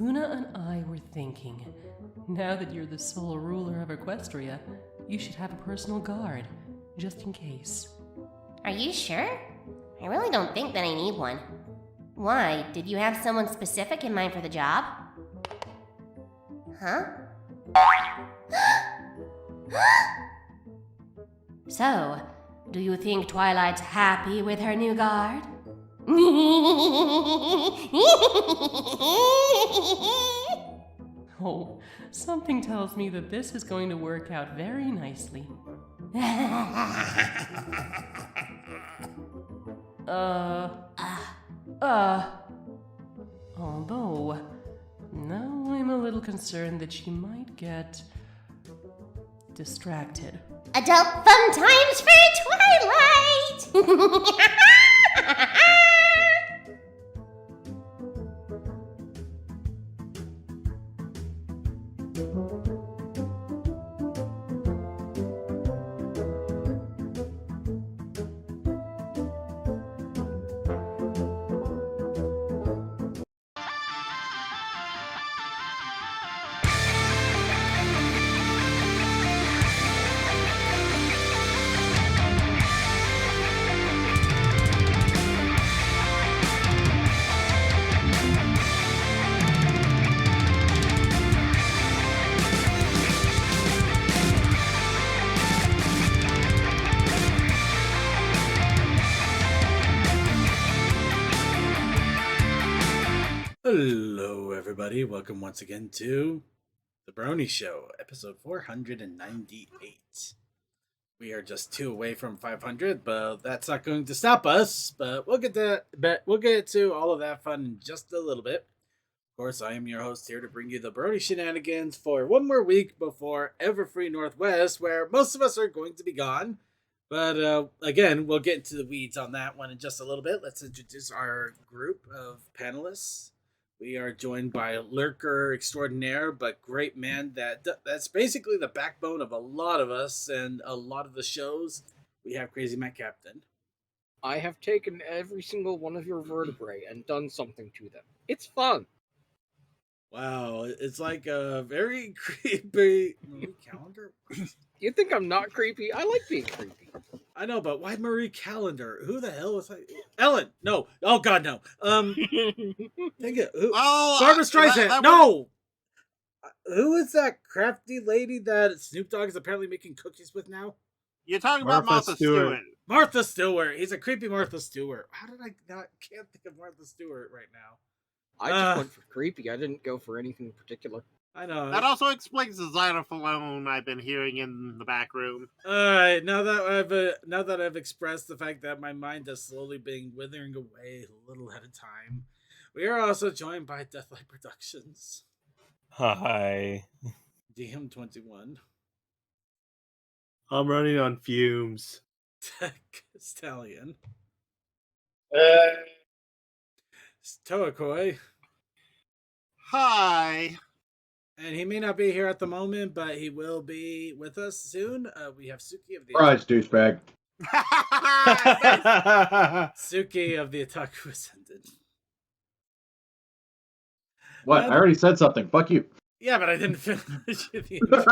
Luna and I were thinking, now that you're the sole ruler of Equestria, you should have a personal guard, just in case. Are you sure? I really don't think that I need one. Why? Did you have someone specific in mind for the job? Huh? So, do you think Twilight's happy with her new guard? Oh, something tells me that this is going to work out very nicely. Although, now I'm a little concerned that she might get distracted. Adult fun times for Twilight! Hello, everybody. Welcome once again to the Brony Show, episode 498. We are just 2 away from 500, but that's not going to stop us. But we'll get to all of that fun in just a little bit. Of course, I am your host here to bring you the Brony shenanigans for one more week before Everfree Northwest, where most of us are going to be gone. But again, we'll get into the weeds on that one in just a little bit. Let's introduce our group of panelists. We are joined by lurker extraordinaire, but great man that's basically the backbone of a lot of us and a lot of the shows. We have Crazy Matt Captain. I have taken every single one of your vertebrae and done something to them. It's fun. Wow, it's like a very creepy Marie Calendar. You think I'm not creepy? I like being creepy. I know, but why Marie Calendar? Who the hell was like Ellen? No. Oh God, no. Think it. Barbara Streisand. No. Who is that crafty lady that Snoop Dogg is apparently making cookies with now? You're talking about Martha Stewart. Martha Stewart. He's a creepy can't think of Martha Stewart right now. I just went for creepy. I didn't go for anything particular. I know. That also explains the xylophone I've been hearing in the back room. All right, now that I've expressed the fact that my mind is slowly being withering away a little at a time, we are also joined by Deathlight Productions. Hi. DM21. I'm running on fumes. Tech Stallion. Toakoi. Hi. And he may not be here at the moment, but he will be with us soon. We have Suki of the douchebag. Suki of the Otaku Ascendant. What? I already said something. Fuck you. Yeah, but I didn't finish the intro.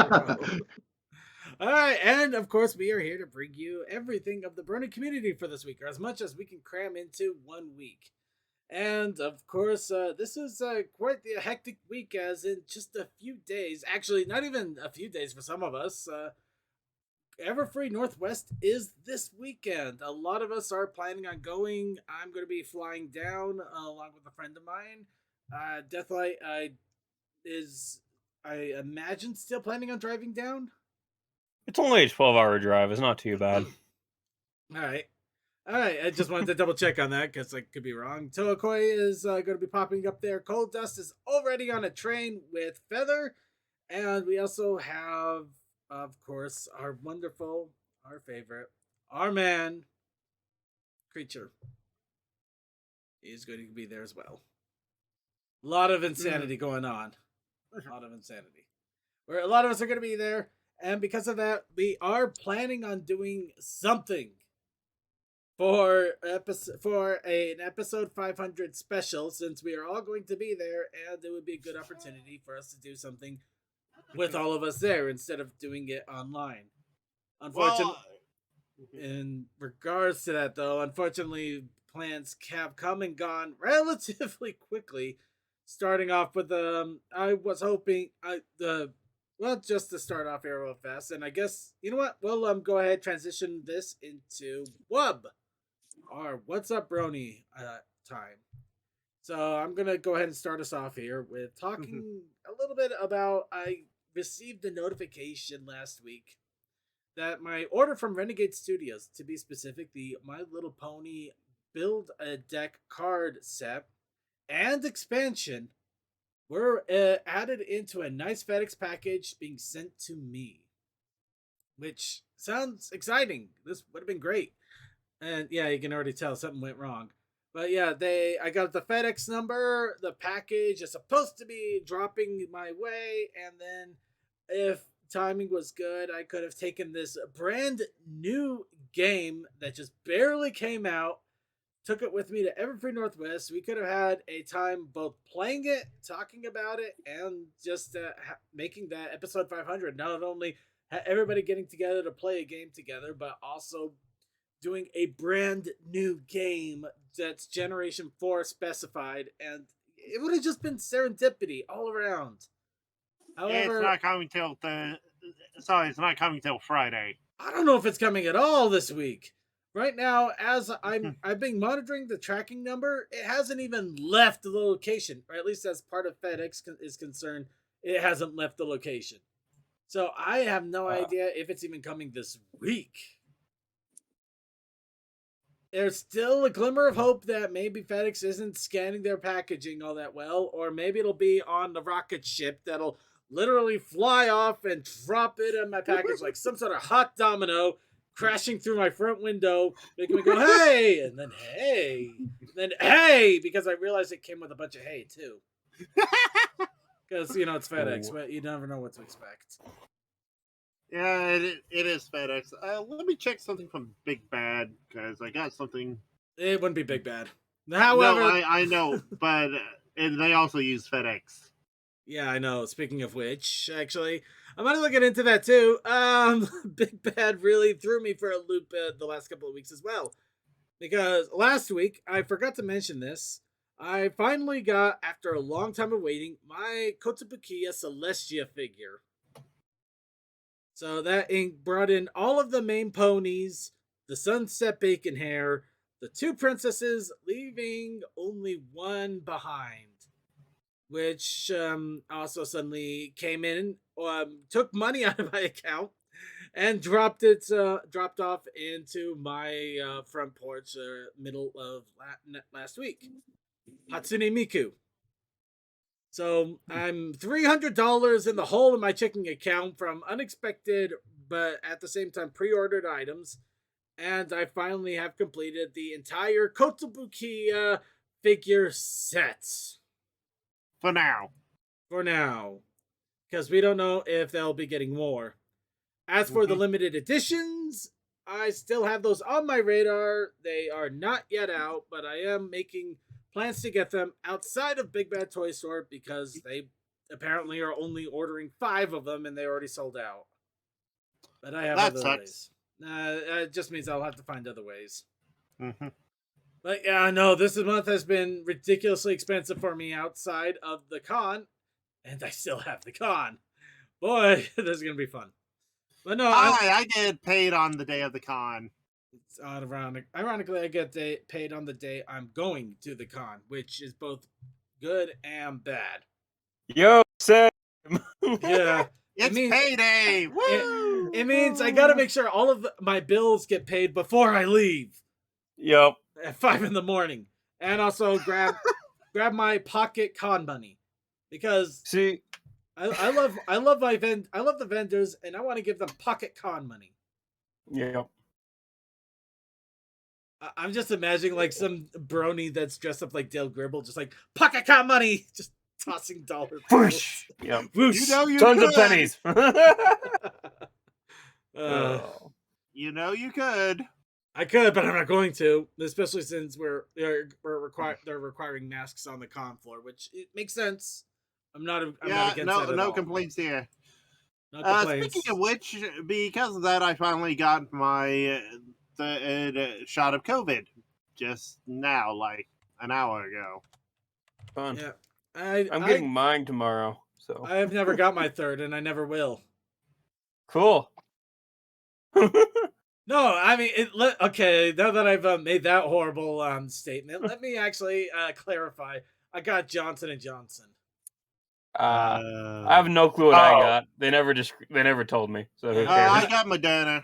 All right, and of course, we are here to bring you everything of the Brony community for this week, or as much as we can cram into 1 week. And, of course, this is quite the hectic week, as in just a few days. Actually, not even a few days for some of us. Everfree Northwest is this weekend. A lot of us are planning on going. I'm going to be flying down along with a friend of mine. Deathlight I imagine, still planning on driving down? It's only a 12-hour drive. It's not too bad. All right. I just wanted to double check on that because I could be wrong. Toakoi is going to be popping up there. Cold Dust is already on a train with Feather. And we also have, of course, our favorite, our man, Creature. He's going to be there as well. A lot of insanity going on. A lot of insanity. Where a lot of us are going to be there. And because of that, we are planning on doing something an episode 500 special, since we are all going to be there, and it would be a good opportunity for us to do something with all of us there instead of doing it online. Unfortunately, in regards to that, though, unfortunately, plans have come and gone relatively quickly. Starting off with I was hoping just to start off here real fast, and I guess you know what, we'll go ahead transition this into WUB, or What's Up Brony time. So I'm gonna go ahead and start us off here with talking a little bit about I received a notification last week that my order from Renegade Studios, to be specific, the My Little Pony Build a Deck card set and expansion, were added into a nice FedEx package being sent to me. Which sounds exciting. This would have been great. And yeah, you can already tell something went wrong. But yeah, I got the FedEx number, the package is supposed to be dropping my way, and then if timing was good, I could have taken this brand new game that just barely came out, took it with me to Everfree Northwest. We could have had a time both playing it, talking about it, and just making that episode 500. Not only everybody getting together to play a game together, but also doing a brand new game that's Generation 4 specified, and it would have just been serendipity all around. However, it's not coming till it's not coming till Friday. I don't know if it's coming at all this week. Right now, as I've been monitoring the tracking number, it hasn't even left the location, or at least as part of FedEx is concerned, it hasn't left the location. So I have no idea if it's even coming this week. There's still a glimmer of hope that maybe FedEx isn't scanning their packaging all that well, or maybe it'll be on the rocket ship that'll literally fly off and drop it in my package like some sort of hot domino, crashing through my front window, making me go, hey, and then hey, and then hey, because I realized it came with a bunch of hay, too. Because, it's FedEx, but you never know what to expect. Yeah, it is FedEx. Let me check something from Big Bad, because I got something. It wouldn't be Big Bad. However, no, I know, but they also use FedEx. Yeah, I know. Speaking of which, actually, I'm gonna look into that too. Big Bad really threw me for a loop the last couple of weeks as well, because last week I forgot to mention this. I finally got, after a long time of waiting, my Kotobukiya Celestia figure. So that brought in all of the main ponies, the Sunset Bacon Hair, the two princesses, leaving only one behind. Which also suddenly came in, took money out of my account, and dropped off into my front porch middle of last week. Hatsune Miku. So I'm $300 in the hole in my checking account from unexpected, but at the same time pre-ordered items, and I finally have completed the entire Kotobukiya figure set. For now. Because we don't know if they'll be getting more. As for the limited editions, I still have those on my radar. They are not yet out, but I am making plans to get them outside of Big Bad Toy Store because they apparently are only ordering 5 of them and they already sold out. But I have other ways. It just means I'll have to find other ways. But yeah, no, this month has been ridiculously expensive for me outside of the con, and I still have the con. Boy, this is going to be fun. But no, I get paid on the day of the con. It's ironic. Ironically, I get paid on the day I'm going to the con, which is both good and bad. Yo, Sam. Yeah. It's payday! Woo! It means I gotta make sure all of my bills get paid before I leave. Yep. At 5 a.m. And also grab my pocket con money. Because see, I love the vendors, and I want to give them pocket con money. Yep. I'm just imagining like some brony that's dressed up like Dale Gribble, just like pocket con money, just tossing dollar bills. Yep. Whoosh. Tons of pennies. You know you could. I could, but I'm not going to, especially since they're requiring masks on the con floor, which it makes sense. I'm not Yeah, against that at no all. complaints here. No complaints. Speaking of which, because of that, I finally got my shot of COVID just now, like an hour ago. Fun. Yeah, I'm getting mine tomorrow. So I have never got my third, and I never will. cool. No, I mean, okay. Now that I've made that horrible statement, let me actually clarify. I got Johnson and Johnson. I have no clue what I got. They never told me. So who cares? I got Moderna.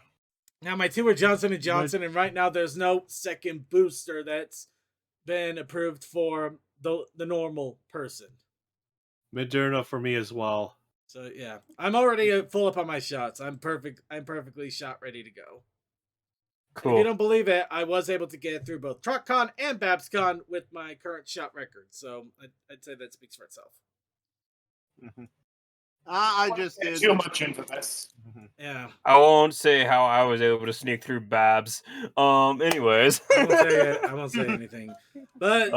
Now my two are Johnson and Johnson, and right now there's no second booster that's been approved for the normal person. Moderna for me as well. So yeah, I'm already full up on my shots. I'm perfectly shot ready to go. Cool. If you don't believe it, I was able to get through both TruckCon and BabsCon with my current shot record. So I'd say that speaks for itself. Mm-hmm. I just did too much into this. Yeah. I won't say how I was able to sneak through Babs. Anyways. I won't say anything. But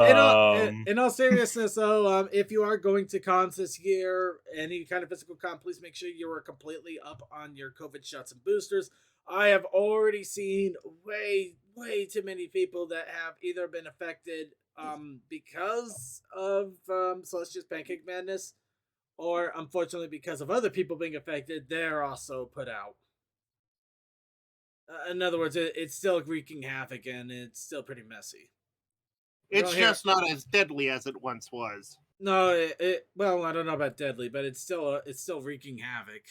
in all seriousness, though, if you are going to cons this year, any kind of physical con, please make sure you are completely up on your COVID shots and boosters. I have already seen way too many people that have either been affected because of Celestia's Pancake Madness, or unfortunately because of other people being affected, they're also put out. In other words, it's still wreaking havoc and it's still pretty messy. It's just not as deadly as it once was. No, well, I don't know about deadly, but it's still wreaking havoc.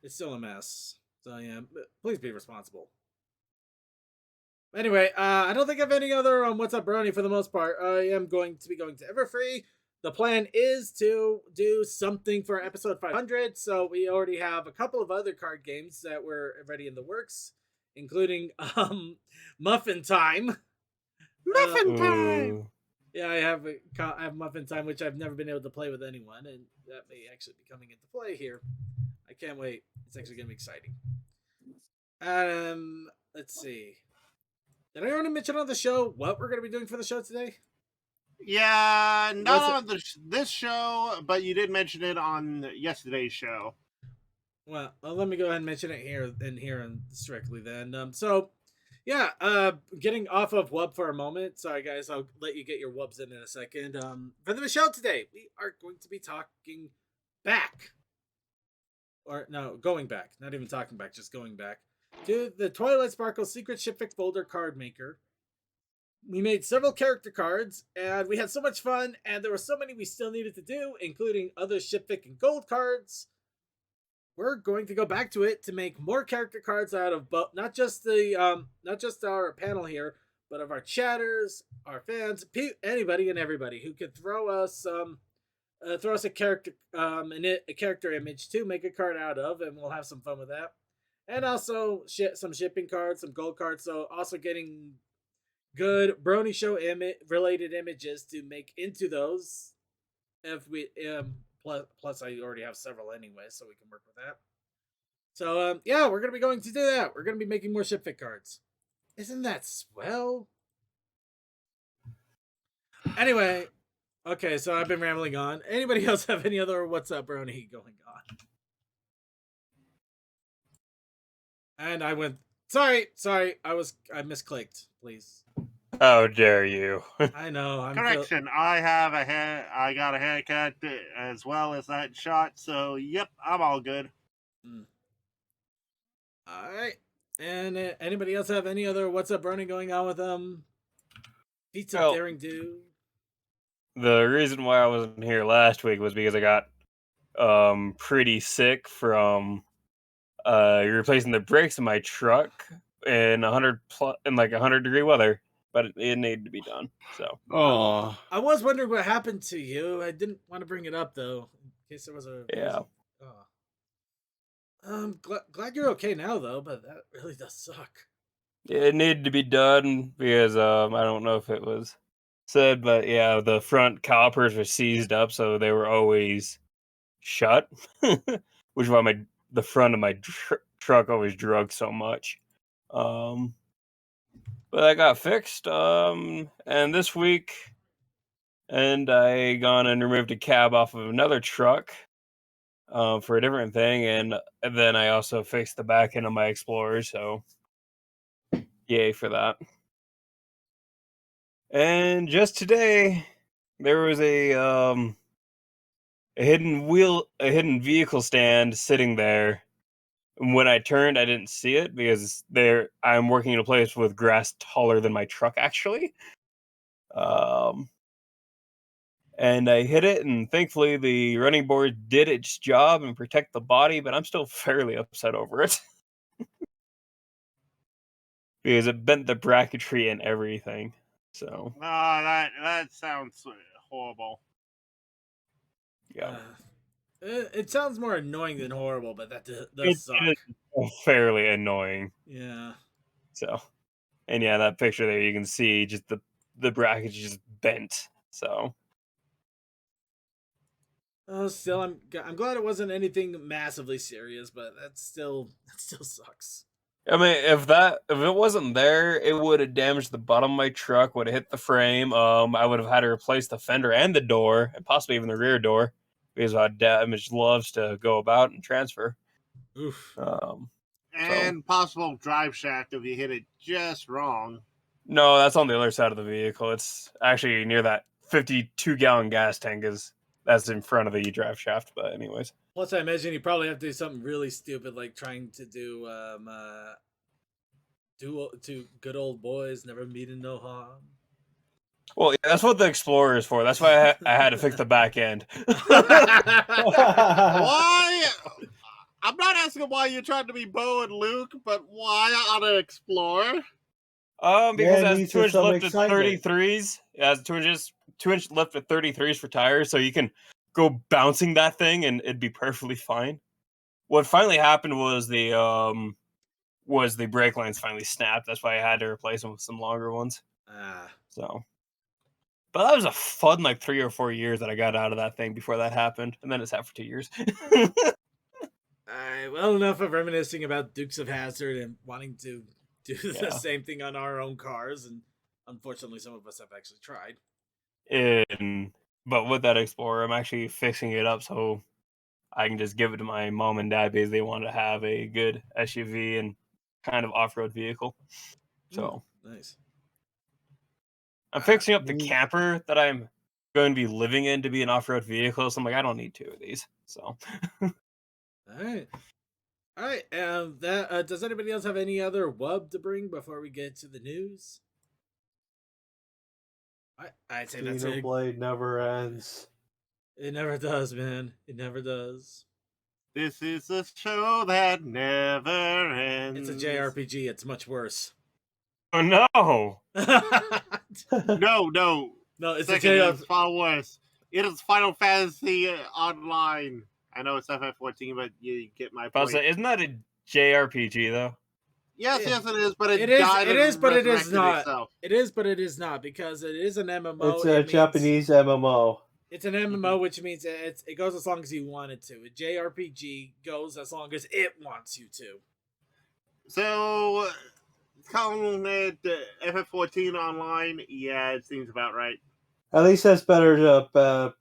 It's still a mess. So yeah, please be responsible. Anyway, I don't think I have any other What's Up Brony for the most part. I am going to be going to Everfree. The plan is to do something for episode 500, so we already have a couple of other card games that were already in the works, including Muffin Time. Muffin Time! Yeah, I have Muffin Time, which I've never been able to play with anyone, and that may actually be coming into play here. I can't wait. It's actually going to be exciting. Let's see. Did I already mention on the show what we're going to be doing for the show today? Yeah, not on this show, but you did mention it on yesterday's show. Well, let me go ahead and mention it here strictly then. So, yeah, getting off of Wub for a moment. Sorry, guys, I'll let you get your Wubs in a second. For the show today, we are going to be talking back. Or, no, going back. Not even talking back, just going back. To the Twilight Sparkle Secret Shipfic Folder Card Maker. We made several character cards, and we had so much fun, and there were so many we still needed to do, including other Shipfic and Gold cards. We're going to go back to it to make more character cards out of not just our panel here, but of our chatters, our fans, anybody and everybody who could throw us a character a character image to make a card out of, and we'll have some fun with that. And also some shipping cards, some gold cards. So also getting good Brony Show related images to make into those. If we plus I already have several anyway, so we can work with that. So yeah, we're gonna be going to do that. We're gonna be making more Shipfic cards. Isn't that swell? Anyway, okay, so I've been rambling on. Anybody else have any other What's Up Brony going on? And I went, sorry, I misclicked, please. How dare you? I know. Correction, I got a haircut as well as that shot, so yep, I'm all good. All right. And anybody else have any other What's Up Brony going on with them? Pizza Daring Do? The reason why I wasn't here last week was because I got pretty sick from replacing the brakes in my truck in 100-degree weather, but it needed to be done. So, I was wondering what happened to you. I didn't want to bring it up though, in case there was a glad you're okay now though, but that really does suck. It needed to be done because I don't know if it was said, but yeah, the front calipers were seized up, so they were always shut, which is why the front of my truck always drug so much. But I got fixed. And this week, and I gone and removed a cab off of another truck, for a different thing, and then I also fixed the back end of my Explorer. So, yay for that. And just today, there was a hidden vehicle stand sitting there. And when I turned, I didn't see it because I'm working in a place with grass taller than my truck, actually. Um, and I hit it, and thankfully the running board did its job and protect the body, but I'm still fairly upset over it because it bent the bracketry and everything. So, That sounds horrible. yeah. It sounds more annoying than horrible, but that does It suck. is fairly annoying. Yeah. So, and yeah, that picture there, you can see just the bracket just bent. So, Still, I'm glad it wasn't anything massively serious, but that still sucks. I mean, if it wasn't there, it would have damaged the bottom of my truck, would have hit the frame. I would have had to replace the fender and the door, and possibly even the rear door, because how damage loves to go about and transfer. Oof. And possible drive shaft if you hit it just wrong. No, that's on the other side of the vehicle. It's actually near that 52-gallon gas tank that's in front of the drive shaft. But anyways. Plus, I imagine you probably have to do something really stupid, like trying to do good old boys never meeting no harm. Well, yeah, that's what the Explorer is for. That's why I had to fix the back end. Why? I'm not asking why you're trying to be Bo and Luke, but why on an Explorer? Because Yeah, it it has needs 2-inch some lift at excitement. 33s. It has 2-inch lift at 33s for tires, so you can go bouncing that thing and it'd be perfectly fine. What finally happened was the brake lines finally snapped. That's why I had to replace them with some longer ones. So, but that was a fun like 3 or 4 years that I got out of that thing before that happened, and then it sat for 2 years. Alright, well, enough of reminiscing about Dukes of Hazzard and wanting to do the Yeah. same thing on our own cars, and unfortunately, some of us have actually tried. But with that Explorer, I'm actually fixing it up so I can just give it to my mom and dad because they want to have a good SUV and kind of off-road vehicle. So Nice. I'm fixing up the camper that I'm going to be living in to be an off-road vehicle. So I'm like, I don't need 2 of these. So All right. That does anybody else have any other wub to bring before we get to the news? I'd say that's it. Xenoblade never ends. It never does, man. It never does. This is a show that never ends. It's a JRPG. It's much worse. oh no. No. No, it's Second a is JRPG. far worse. It is Final Fantasy Online. I know it's FF14, but you get my point. Isn't that a JRPG though? Yes, it is, but It is, died it and is, but it is resurrected not. itself. It is, but it is not, because it is an MMO. It's a Japanese MMO. It's an MMO, which means it goes as long as you want it to. A JRPG goes as long as it wants you to. So, calling it FF14 Online, yeah, it seems about right. At least that's better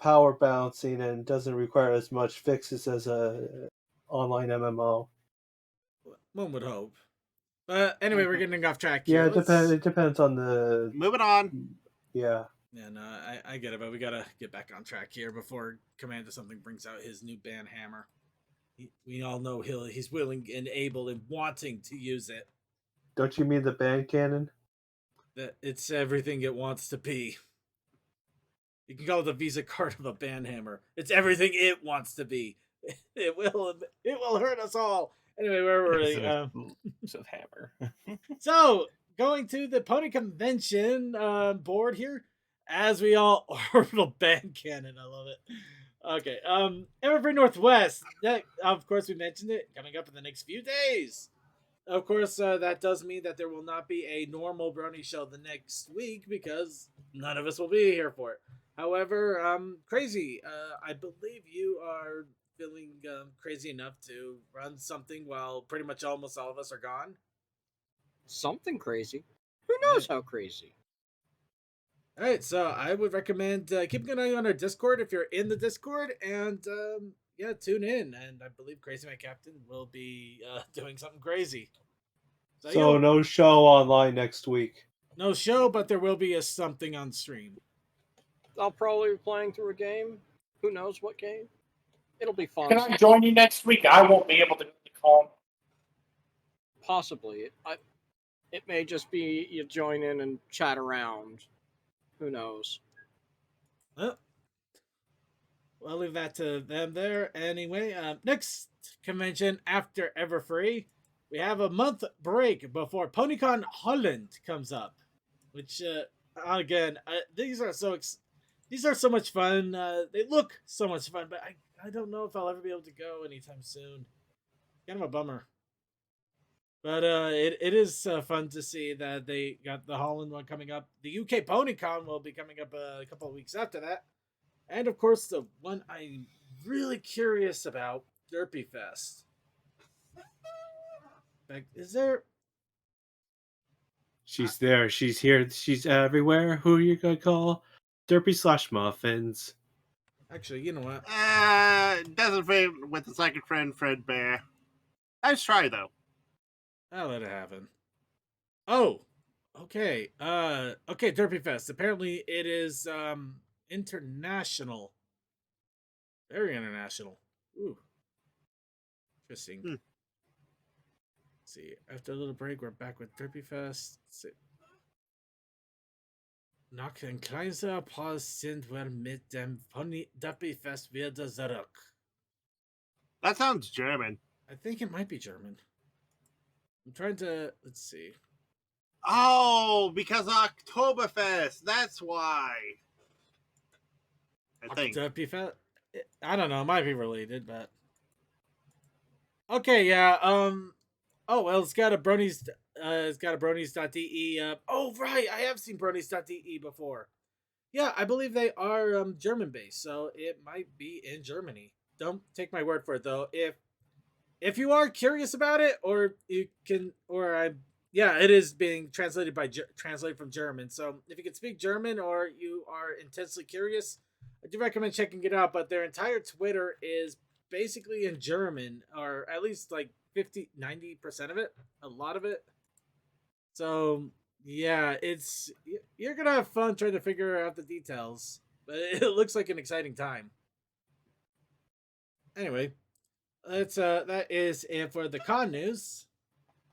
power balancing and doesn't require as much fixes as a online MMO. One would hope. But anyway, we're getting off track here. Yeah, it depends on the... Moving on. Yeah. Yeah, no, I get it, but we gotta get back on track here before Commander Something brings out his new band hammer. We all know he's willing and able and wanting to use it. Don't you mean the band cannon? That it's everything it wants to be. You can call it the Visa card of a band hammer. It's everything it wants to be. It will hurt us all. Anyway, where were we? Hammer. So, going to the Pony Convention board here, as we all orbital band cannon. I love it. Okay, Evergreen Northwest. That, of course, we mentioned it coming up in the next few days. Of course, that does mean that there will not be a normal Brony show the next week because none of us will be here for it. However, Crazy, I believe you are feeling crazy enough to run something while pretty much almost all of us are gone. Something crazy. Who knows how crazy? All right, so I would recommend keeping an eye on our Discord if you're in the Discord, and yeah, tune in. And I believe Crazy My Captain will be doing something crazy. So no show online next week. No show, but there will be a something on stream. I'll probably be playing through a game. Who knows what game? It'll be fun. Can I join you next week? I won't be able to go to call. Possibly. It may just be you join in and chat around. Who knows? Well, I'll leave that to them there. Anyway, next convention after Everfree, we have a month break before PonyCon Holland comes up, which again, these are so much fun. They look so much fun, but I don't know if I'll ever be able to go anytime soon. Kind of a bummer. But it is fun to see that they got the Holland one coming up. The UK PonyCon will be coming up a couple of weeks after that. And of course, the one I'm really curious about, Derpy Fest. Is there... She's there. She's here. She's everywhere. Who are you going to call? Derpy/Muffins. Actually, you know what? Doesn't fit with the second friend, Fred Bear. Nice try, though. I'll let it happen. Oh, okay. Okay, Derpy Fest. Apparently, it is international. Very international. Ooh, interesting. Let's see. After a little break, we're back with Derpy Fest. Let's see. Nach ein kleiner Pause sind wir mit dem Derpy Fest wieder zurück. That sounds German. I think it might be German. I'm trying to... Let's see. Oh, because of Oktoberfest. That's why. I think. Derpy Fest? I don't know. It might be related, but... Okay, yeah. Oh, well, it's got a Brony's... it's got a Bronies.de. Oh, right. I have seen Bronies.de before. Yeah, I believe they are German-based, so it might be in Germany. Don't take my word for it, though. If you are curious about it, or you can, yeah, it is being translated from German. So if you can speak German or you are intensely curious, I do recommend checking it out. But their entire Twitter is basically in German, or at least like 90% of it, a lot of it. So yeah, you're gonna have fun trying to figure out the details, but it looks like an exciting time. Anyway. That is it for the con news.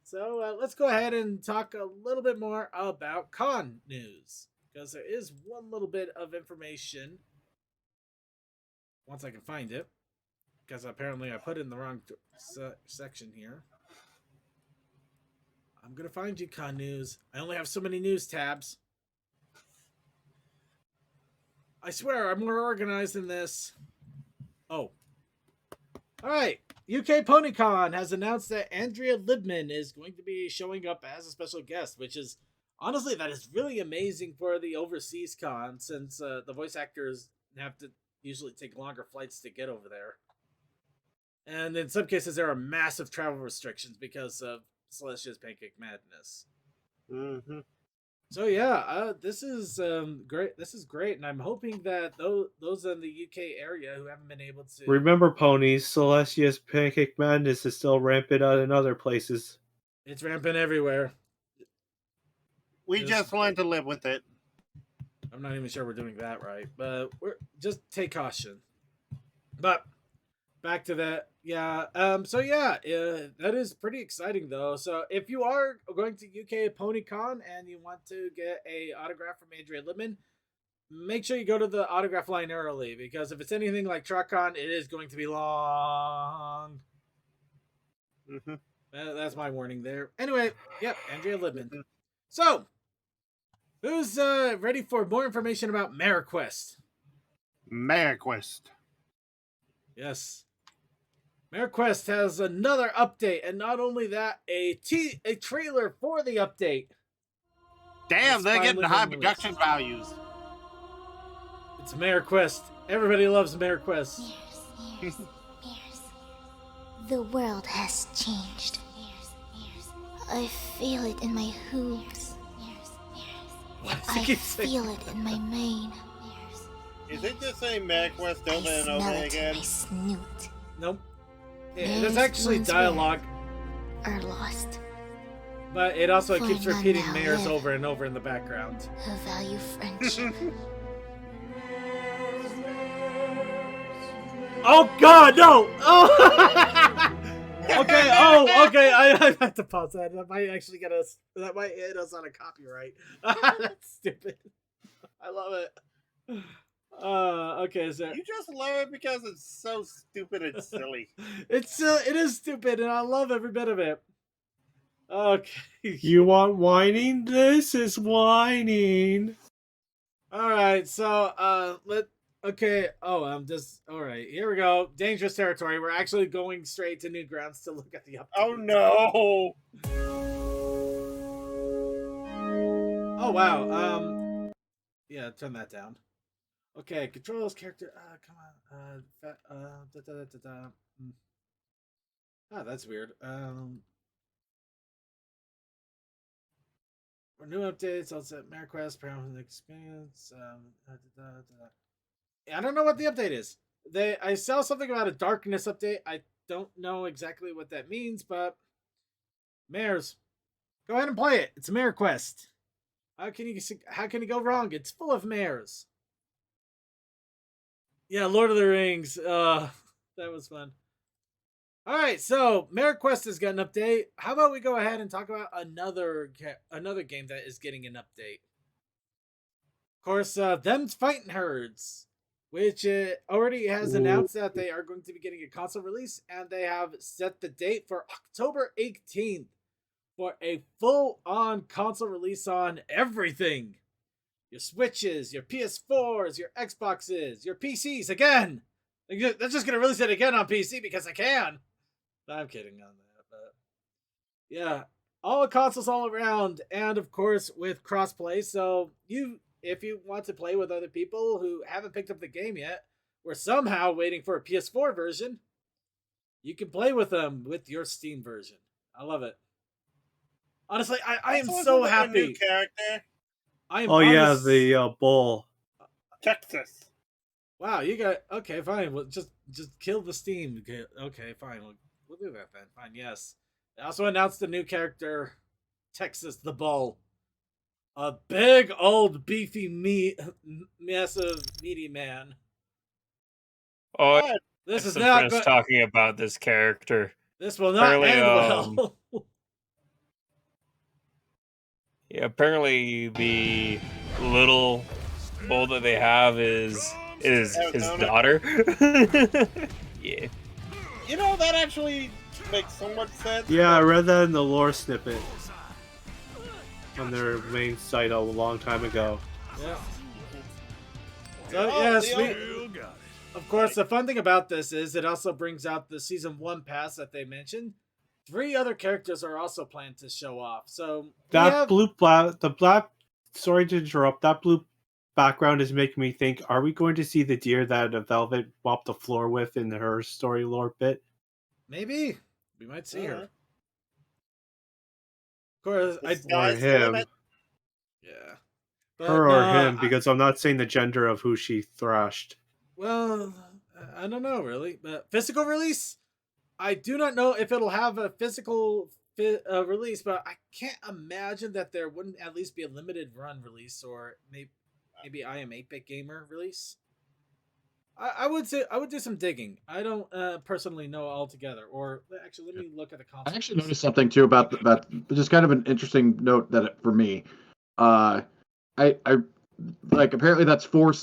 So let's go ahead and talk a little bit more about con news, because there is one little bit of information. Once I can find it, because apparently I put it in the wrong section here. I'm gonna find you con news. I only have so many news tabs. I swear I'm more organized than this. Oh. Alright, UK PonyCon has announced that Andrea Libman is going to be showing up as a special guest, which is, honestly, that is really amazing for the overseas con, since the voice actors have to usually take longer flights to get over there. And in some cases, there are massive travel restrictions because of Celestia's Pancake Madness. Mm-hmm. So yeah, this is great. This is great, and I'm hoping that those in the UK area who haven't been able to Remember, ponies, Celestia's Pancake Madness is still rampant out in other places. It's rampant everywhere. We just learned to live with it. I'm not even sure we're doing that right, but we're just take caution. But back to that, yeah. So yeah, that is pretty exciting though. So if you are going to UK PonyCon and you want to get a autograph from Andrea Libman, make sure you go to the autograph line early, because if it's anything like TruckCon, it is going to be long. Mm-hmm. That's my warning there. Anyway, yep, Andrea Libman. So, who's ready for more information about MareQuest? MareQuest. Yes. MareQuest has another update, and not only that, a trailer for the update. Damn, they're getting high released. production values. It's MareQuest. Everybody loves MareQuest. Mears. The world has changed. I feel it in my hooves. I feel it in my mane. Is it just saying MapQuest I over and smell over it in again? my snoot. Nope. Mare's There's actually wounds dialogue, are lost. but it also For keeps none repeating now Mares live. over and over in the background. Who value friendship. Oh God, no! Oh. Okay. Oh, okay. I have to pause that. That might actually get us. That might hit us on a copyright. That's stupid. I love it. Okay. So You just love it because it's so stupid and silly. it is stupid, and I love every bit of it. Okay. You want whining? This is whining. All right. So Okay. Oh, I'm just. All right. Here we go. Dangerous territory. We're actually going straight to new grounds to look at the update. Oh no! Oh wow. Yeah. Turn that down. Okay. Controls character. Come on. Ah, that's weird. For new updates, I'll set MapQuest, Paramount Experience. I don't know what the update is. I saw something about a darkness update. I don't know exactly what that means, but Mares, go ahead and play it. It's a MapQuest. How can you go wrong? It's full of mares. Yeah, Lord of the Rings. That was fun. All right, so MapQuest has got an update. How about we go ahead and talk about another game that is getting an update? Of course, Them's Fighting Herds, which already has announced that they are going to be getting a console release, and they have set the date for October 18th for a full-on console release on everything. Your Switches, your PS4s, your Xboxes, your PCs, again. They're just going to release it again on PC because I can. I'm kidding on that, but yeah, all consoles all around, and of course with crossplay. So if you want to play with other people who haven't picked up the game yet, or somehow waiting for a PS4 version, you can play with them with your Steam version. I love it. Honestly, I am so happy. A new character. The bull. Texas. Wow, you got okay. Fine. Well, just kill the Steam. Okay, fine. We'll do that then. Fine. Yes. They also announced a new character, Texas the Bull, a big old beefy massive meaty man. Oh, this is not talking about this character. This will not end well. Yeah, apparently the little bull that they have is his daughter. Yeah. You know, that actually makes so much sense. Yeah, I read that in the lore snippet on their main site a long time ago. Yeah. So yes, of course, the fun thing about this is it also brings out the Season 1 pass that they mentioned. 3 other characters are also planned to show off. So sorry to interrupt, that blue background is making me think, are we going to see the deer that Velvet mopped the floor with in her story lore bit? Maybe. We might see her. Of course, or him. Yeah. But her or him, because I'm not saying the gender of who she thrashed. Well, I don't know, really. But physical release? I do not know if it'll have a physical release, but I can't imagine that there wouldn't at least be a limited run release, or maybe I Am 8-Bit Gamer release. I would do some digging. I don't personally know altogether. Or actually, let me look at the console. I actually noticed something too about just kind of an interesting note that for me, I like apparently that's 4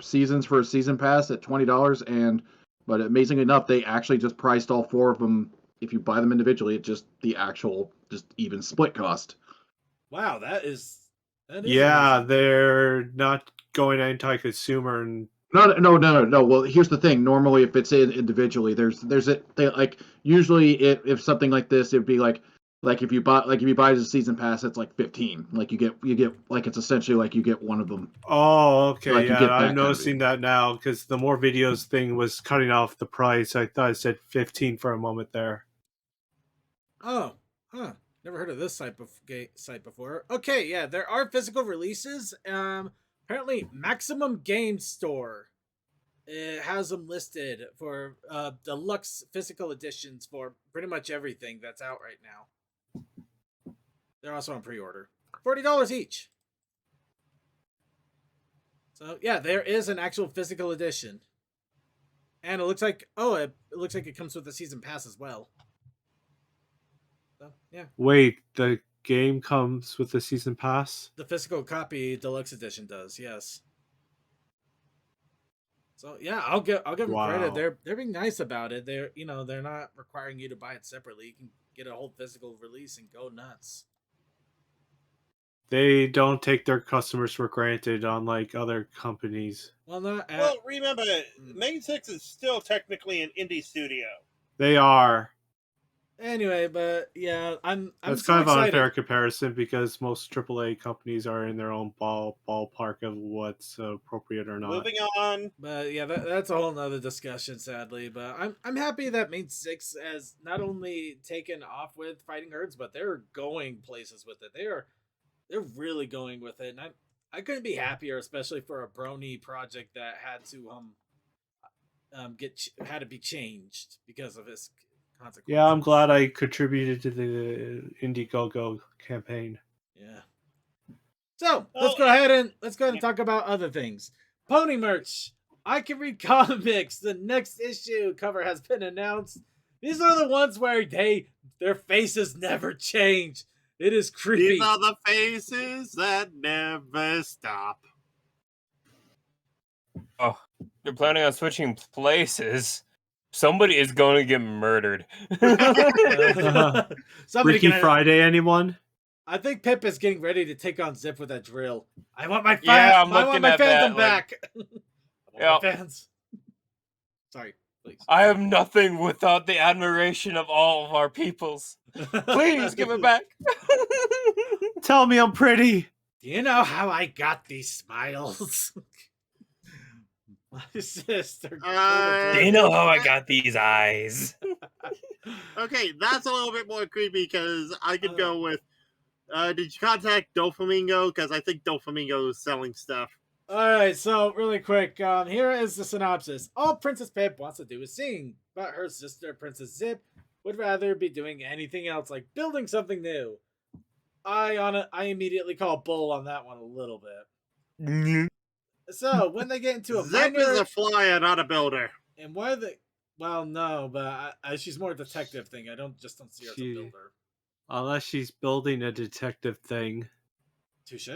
seasons for a season pass at $20, but amazingly enough, they actually just priced all 4 of them. If you buy them individually, at just the actual even split cost. Wow, that is yeah, amazing. They're not going anti-consumer and. No. Well, here's the thing. Normally, if it's individually, usually if something like this, it'd be like if you buy as a season pass, it's like 15. Like you get like it's essentially like you get one of them. Oh, okay. Like yeah, I'm noticing that now because the more videos thing was cutting off the price. I thought it said 15 for a moment there. Oh, huh. Never heard of this site before. Okay, yeah, there are physical releases. Apparently, Maximum Game Store it has them listed for deluxe physical editions for pretty much everything that's out right now. They're also on pre-order. $40 each. So yeah, there is an actual physical edition. And it looks like it comes with a season pass as well. So, yeah. Wait, the game comes with the season pass? The physical copy deluxe edition does, yes. So yeah, I'll give them credit. They're being nice about it. They're not requiring you to buy it separately. You can get a whole physical release and go nuts. They don't take their customers for granted, unlike other companies. Well, remember, Main 6 is still technically an indie studio. They are. Anyway, but yeah, I'm That's so kind of an excited. unfair comparison because most AAA companies are in their own ballpark of what's appropriate or not. Moving on. But yeah, that's a whole nother discussion, sadly. But I'm happy that Main 6 has not only taken off with Fighting Herds, but they're going places with it. They're really going with it, and I couldn't be happier, especially for a Brony project that had to be changed because of his consequences. Yeah, I'm glad I contributed to the Indiegogo campaign. Yeah. So let's go ahead and talk about other things. Pony merch. I Can Read Comics. The next issue cover has been announced. These are the ones where their faces never change. It is creepy. These are the faces that never stop. Oh, they're planning on switching places. Somebody is going to get murdered. Freaky Friday, anyone? I think Pip is getting ready to take on Zip with that drill. I want my fandom back. My fans. Sorry, please. I am nothing without the admiration of all of our peoples. Please give it back. Tell me I'm pretty. Do you know how I got these smiles? My sister. Do you know how I got these eyes? Okay, that's a little bit more creepy because I could go with. Did you contact Doflamingo? Because I think Doflamingo is selling stuff. All right, so really quick, here is the synopsis. All Princess Pip wants to do is sing, but her sister Princess Zip would rather be doing anything else, like building something new. I immediately call bull on that one a little bit. So when they get into a Zip is a flyer, not a builder. And why they? Well, no, but she's more a detective thing. I don't see her as a builder. Unless she's building a detective thing. Touche.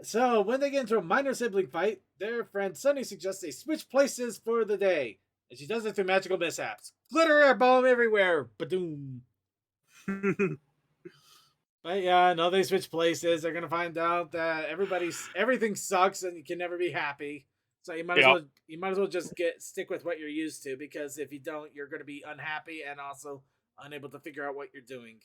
So when they get into a minor sibling fight, their friend Sunny suggests they switch places for the day. And she does it through magical mishaps. Glitter air bomb everywhere. Badoom. But yeah, no, they switch places. They're gonna find out that everything sucks and you can never be happy. So you might as well just stick with what you're used to, because if you don't, you're gonna be unhappy and also unable to figure out what you're doing.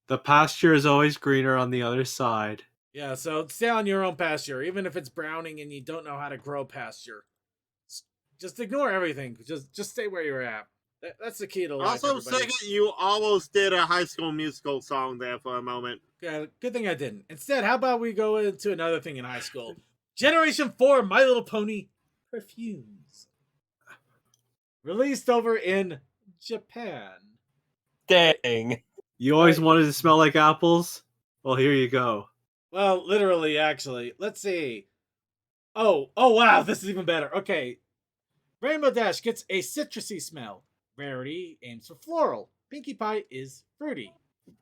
The pasture is always greener on the other side. Yeah, so stay on your own pasture, even if it's browning and you don't know how to grow pasture. Just ignore everything. Just stay where you're at. That's the key to life. Also, second, you almost did a High School Musical song there for a moment. Yeah, good thing I didn't. Instead, how about we go into another thing in high school? Generation 4 My Little Pony Perfumes. Released over in Japan. Dang. You always wanted to smell like apples? Well, here you go. Well, literally, actually. Let's see. Oh, wow, this is even better. Okay. Rainbow Dash gets a citrusy smell. Rarity aims for floral. Pinkie Pie is fruity.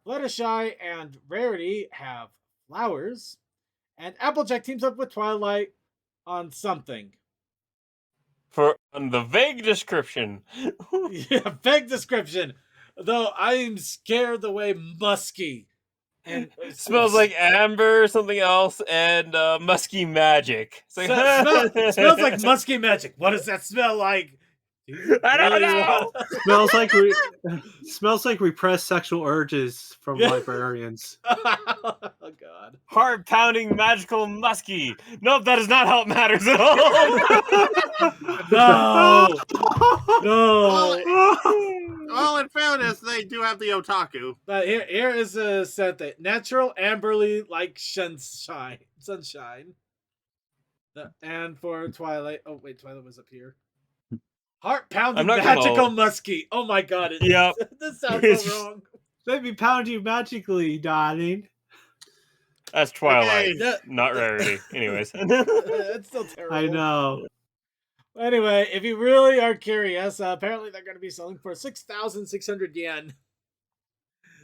Fluttershy and Rarity have flowers. And Applejack teams up with Twilight on something. On the vague description. Yeah, vague description. Though I'm scared the way musky. And it smells like amber or something else, and musky magic. It's like, smells like musky magic. What does that smell like? I don't know. Smells like repressed sexual urges from librarians. Oh God! Heart pounding magical musky. Nope, that is not how it matters at all. No. Well, in fairness, they do have the otaku. But here is a set that natural amberly like sunshine. And for Twilight, oh wait, Twilight was up here. Heart pounding I'm not gonna- magical musky. Oh my god, Yep. This sounds It's so just- wrong. Let me pound you magically, darling. That's Twilight, Okay. not Rarity. Anyways. It's still terrible. I know. Anyway, if you really are curious, apparently they're going to be selling for 6,600 yen.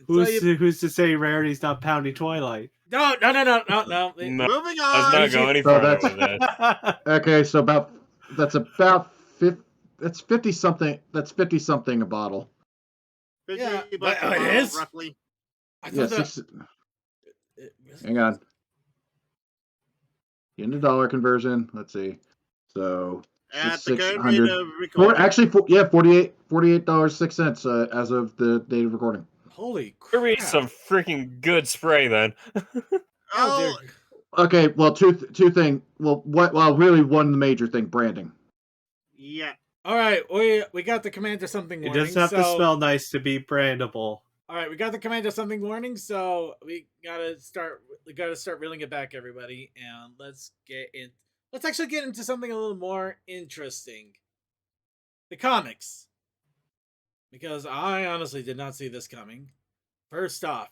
Who's to say Rarity's not pounding Twilight? No. No, Moving let's on. not go any So further that's- with this. Okay, so that's about 50. That's 50 something. That's 50 something a bottle. 50 Yeah, bucks but a it bottle, is? roughly. I Yeah, thought hang on. In the dollar conversion, let's see. So At the current 600. rate of recording. Actually, $48.06 as of the date of recording. Holy There crap. be some freaking good spray then. Oh, dear. Okay, well, two thing. Well, really one major thing: branding. Yeah. All right, we got the Commander something It warning. doesn't have to smell nice to be brandable. All right, we got the Commander something warning, so we gotta start reeling it back, everybody, and let's actually get into something a little more interesting. The comics. Because I honestly did not see this coming. First off,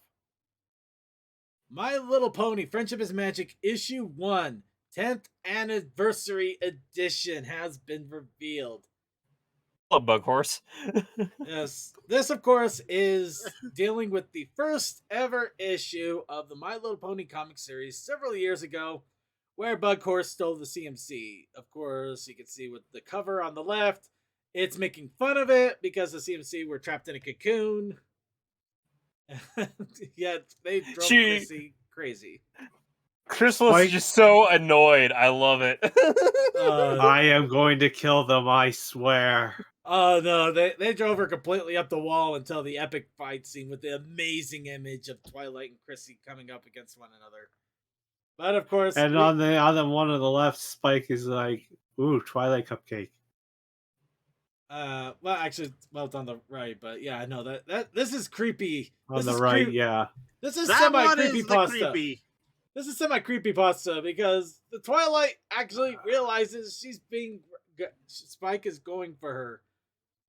My Little Pony Friendship is Magic Issue 1 10th Anniversary Edition has been revealed. Hello, Bug Horse. Yes, this of course is dealing with the first ever issue of the My Little Pony comic series several years ago, where Bug Horse stole the CMC. Of course, you can see with the cover on the left, it's making fun of it because the CMC were trapped in a cocoon. Yeah, they drove Chrissy crazy. Chris was just so annoyed. I love it. I am going to kill them, I swear. Oh no, they drove her completely up the wall until the epic fight scene with the amazing image of Twilight and Chrissy coming up against one another. But of course, And on the one on the left, Spike is like, "Ooh, Twilight cupcake." well, actually, well, it's on the right, but yeah, I know that this is creepy. On This the is right, yeah. This is That semi one is creepy the pasta. creepy. This is semi creepy pasta because the Twilight actually realizes Spike is going for her.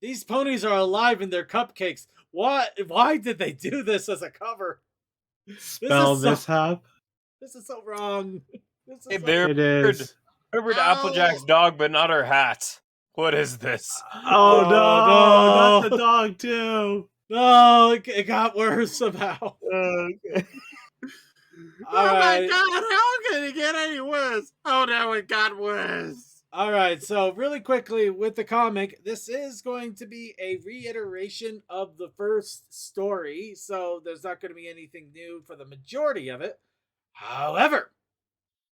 These ponies are alive in their cupcakes. What? Why did they do this as a cover? Spell mishap. This is so wrong. This is Hey, so there. It is. Remembered Applejack's dog, but not her hat. What is this? Oh no, no. not the dog too. No, it got worse somehow. Okay. Oh my god, how can it get any worse? Oh no, it got worse. All right, so really quickly with the comic, this is going to be a reiteration of the first story, so there's not going to be anything new for the majority of it. However,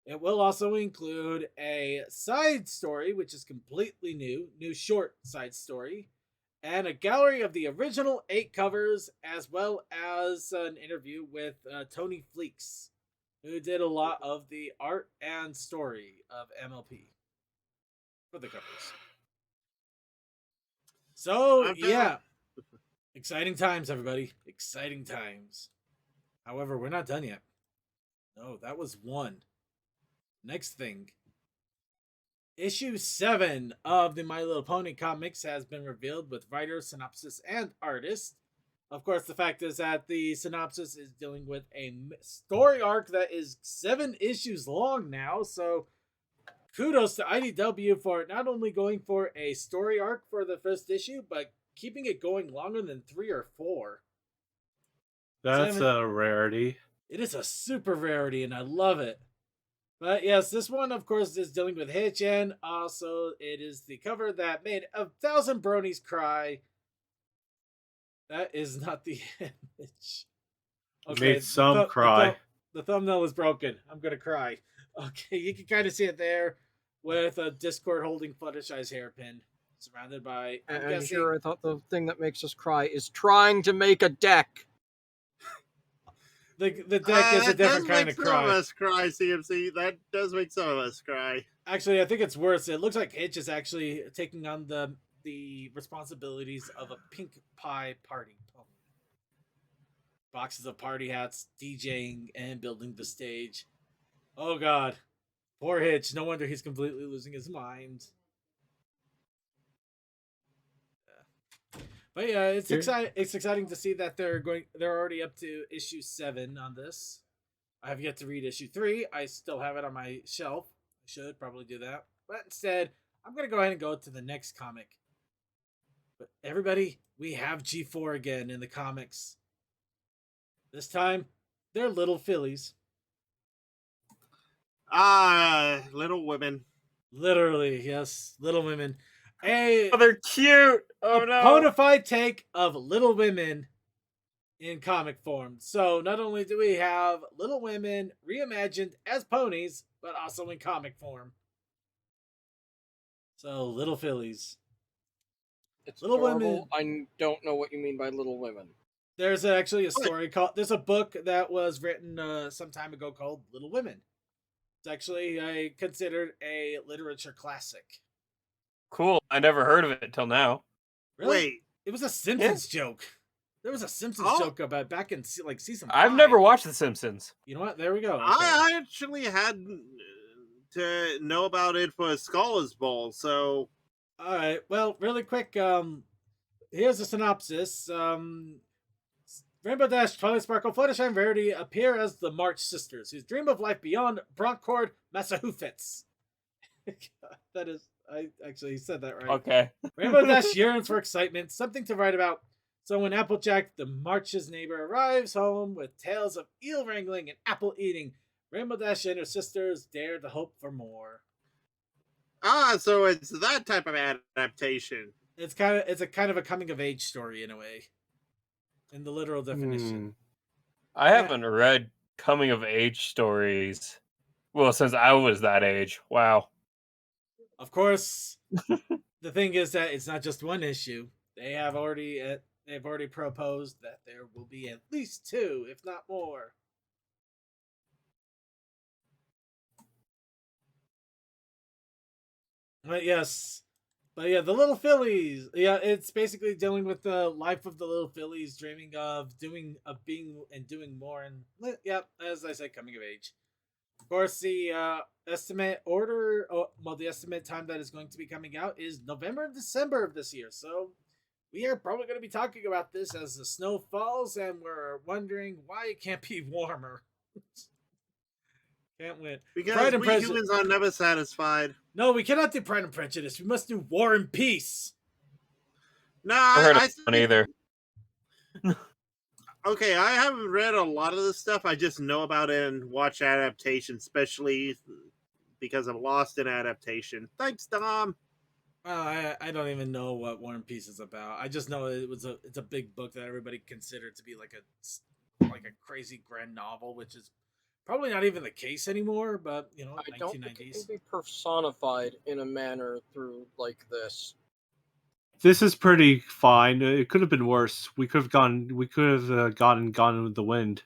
it will also include a side story, which is completely new short side story, and a gallery of the original 8 covers, as well as an interview with Tony Fleeks, who did a lot of the art and story of MLP for the covers. So, yeah. Exciting times, everybody. Exciting times. However, we're not done yet. No, that was 1. Next thing. Issue 7 of the My Little Pony comics has been revealed with writer, synopsis, and artist. Of course, the fact is that the synopsis is dealing with a story arc that is 7 issues long now, so kudos to IDW for not only going for a story arc for the first issue, but keeping it going longer than 3 or 4. That's 7. a rarity. It is a super rarity, and I love it. But yes, this one, of course, is dealing with Hitchin. Also, it is the cover that made 1,000 bronies cry. That is not the image. Made some cry. The thumbnail is broken. I'm going to cry. Okay, you can kind of see it there with a Discord holding Fluttershy's hairpin. Surrounded by... And here I thought the thing that makes us cry is trying to make a deck. The deck is a different kind of Some cry. of us cry, CMC. That does make some of us cry. Actually, I think it's worse. It looks like Hitch is actually taking on the the responsibilities of a pink pie party pony. Boxes of party hats, DJing, and building the stage. Oh god. Poor Hitch. No wonder he's completely losing his mind. But yeah, it's exciting. It's exciting to see that they're already up to issue 7 on this. I have yet to read issue 3. I still have it on my shelf. I should probably do that. But instead, I'm going to go ahead and go to the next comic. But everybody, we have G4 again in the comics. This time, they're little fillies. Little women. Literally, yes, Little Women. Oh, they're cute. Oh a no. bona fide take of Little Women in comic form. So not only do we have Little Women reimagined as ponies, but also in comic form. So Little Fillies. It's Little adorable. Women. I don't know what you mean by Little Women. There's actually a story called. There's a book that was written some time ago called Little Women. It's actually considered a literature classic. Cool. I never heard of it till now. Really? Wait. It was a Simpsons joke. There was a Simpsons joke about back in like season 5. I've never watched The Simpsons. You know what? There we go. Okay. I actually had to know about it for Scholars Ball, so... All right. Well, really quick. Here's a synopsis. Rainbow Dash, Twilight Sparkle, Fluttershy, and Rarity appear as the March sisters, who dream of life beyond Broncord, Massachusetts. That is, I actually said that right. Okay. Rainbow Dash yearns for excitement, something to write about. So when Applejack, the March's neighbor, arrives home with tales of eel wrangling and apple eating, Rainbow Dash and her sisters dare to hope for more. So it's that type of adaptation. It's a kind of a coming of age story in a way, in the literal definition. I haven't read coming of age stories, well, since I was that age. Wow. Of course, the thing is that it's not just one issue. They've already proposed that there will be at least 2, if not more. But yes. But yeah, the Little Fillies. Yeah, it's basically dealing with the life of the Little Fillies, dreaming of doing more. And yeah, as I said, coming of age. Of course, the estimate time that is going to be coming out is November and December of this year. So we are probably going to be talking about this as the snow falls, and we're wondering why it can't be warmer. Can't win. Because we humans are never satisfied. No, we cannot do Pride and Prejudice. We must do War and Peace. No, I heard of one either. Okay, I haven't read a lot of this stuff. I just know about it and watch adaptations, especially because I'm lost in adaptation. Thanks, Dom. Well, I don't even know what War and Peace is about. I just know it's a big book that everybody considered to be like a crazy grand novel, which is probably not even the case anymore. But you know, I don't think it can be personified in a manner through like this. This is pretty fine. It could have been worse. We could have gone Gone with the Wind.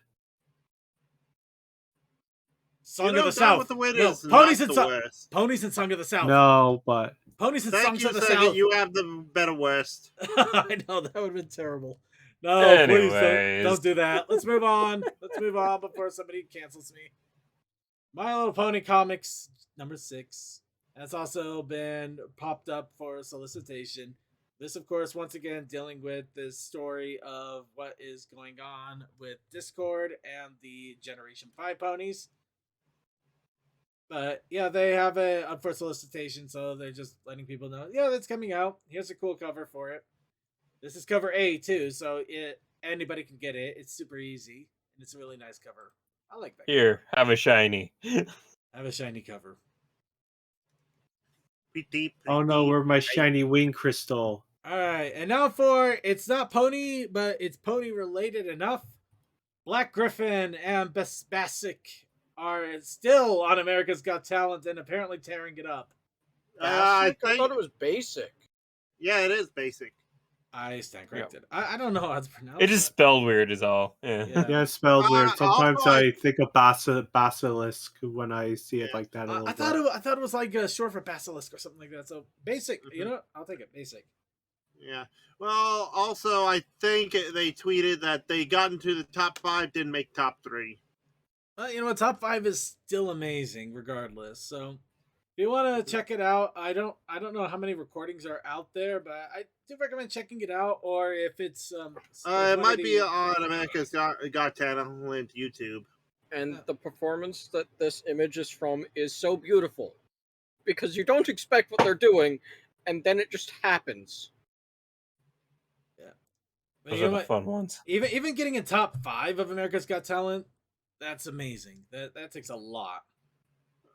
Song of the South. With the Wind no, is Ponies not and the worst. Ponies and Song of the South. No, but Ponies and Thank Songs you, of the sir, South. You have the better worst. I know that would have been terrible. No, Anyways. please don't do that. Let's move on. Let's move on before somebody cancels me. My Little Pony Comics #6 has also been popped up for solicitation. This, of course, once again, dealing with this story of what is going on with Discord and the Generation 5 ponies. But yeah, they have it up for solicitation, so they're just letting people know, yeah, that's coming out. Here's a cool cover for it. This is cover A too, so anybody can get it. It's super easy, and it's a really nice cover. I like that. Here, have a shiny. Have a shiny cover. Oh no, where's my shiny wing crystal? All right, and now for it's not pony, but it's pony related enough. Black Griffin and Basic are still on America's Got Talent and apparently tearing it up. I thought it was Basic. Yeah, it is Basic. I stand corrected. Yep. I don't know how to pronounce it. It is spelled weird is all. Yeah, it's spelled weird. Sometimes I think of basilisk when I see it like that. I thought it was like short for basilisk or something like that. So Basic, you know, I'll take it. Basic. Yeah. Well, also, I think they tweeted that they got into the top 5, didn't make top 3. Well, you know what? Top 5 is still amazing, regardless. So, if you want to check it out, I don't know how many recordings are out there, but I do recommend checking it out. Or if it's It might be on America's Got Talent YouTube. And the performance that this image is from is so beautiful. Because you don't expect what they're doing, and then it just happens. Yeah, but Those you are know the what? fun ones. Even getting a top 5 of America's Got Talent, that's amazing. That takes a lot.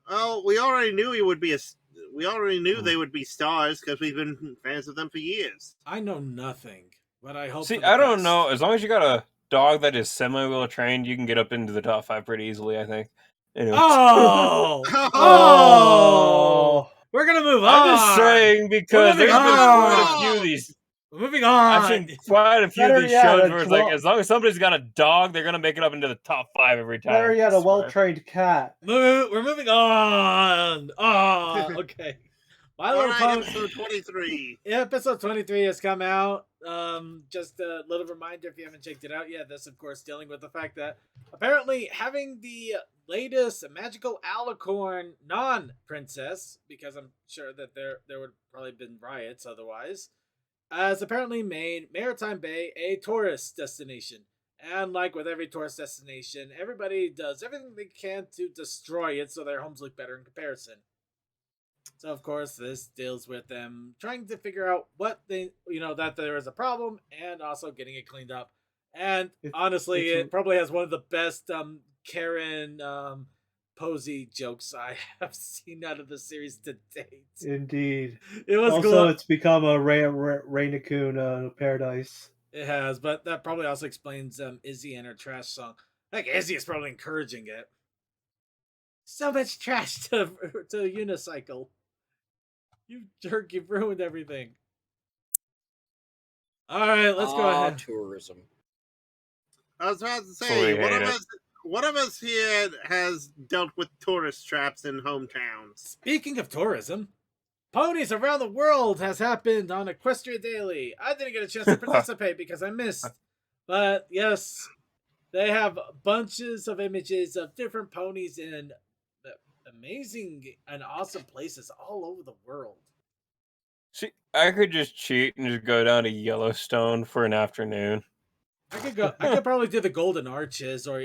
Oh, we already knew they would be stars because we've been fans of them for years. I know nothing, but I hope. See, for the I don't best. know. As long as you got a dog that is semi-well trained, you can get up into the top 5 pretty easily, I think. Anyways. Oh, Oh. We're gonna move on. I'm just saying because there's been quite a few of these. We're moving on. I've seen quite a few of Better these yet, shows a where it's like, 12 as long as somebody's got a dog, they're gonna make it up into the top 5 every time. Better yet, I a swear. well-trained cat. We're moving on. Oh, okay. My All Little right, Pony. episode 23. Yeah, episode 23 has come out. Just a little reminder if you haven't checked it out yet. This, of course, dealing with the fact that apparently having the latest magical alicorn non-princess, because I'm sure that there would probably been riots otherwise, has apparently made Maritime Bay a tourist destination. And like with every tourist destination, everybody does everything they can to destroy it so their homes look better in comparison. So of course, this deals with them trying to figure out what they, that there is a problem, and also getting it cleaned up. And honestly, it probably has one of the best Karen Posey jokes I have seen out of the series to date. Indeed. It was also, it's become a Rain-a-Coon paradise. It has, but that probably also explains Izzy and her trash song. Like Izzy is probably encouraging it. So much trash to unicycle. You jerk, you've ruined everything. Alright, let's go ahead. Tourism. I was about to say, one of us here has dealt with tourist traps in hometowns. Speaking of tourism, Ponies Around the World has happened on Equestria Daily. I didn't get a chance to participate because I missed. But yes, they have bunches of images of different ponies in amazing and awesome places all over the world. See, I could just cheat and just go down to Yellowstone for an afternoon. I could probably do the Golden Arches, or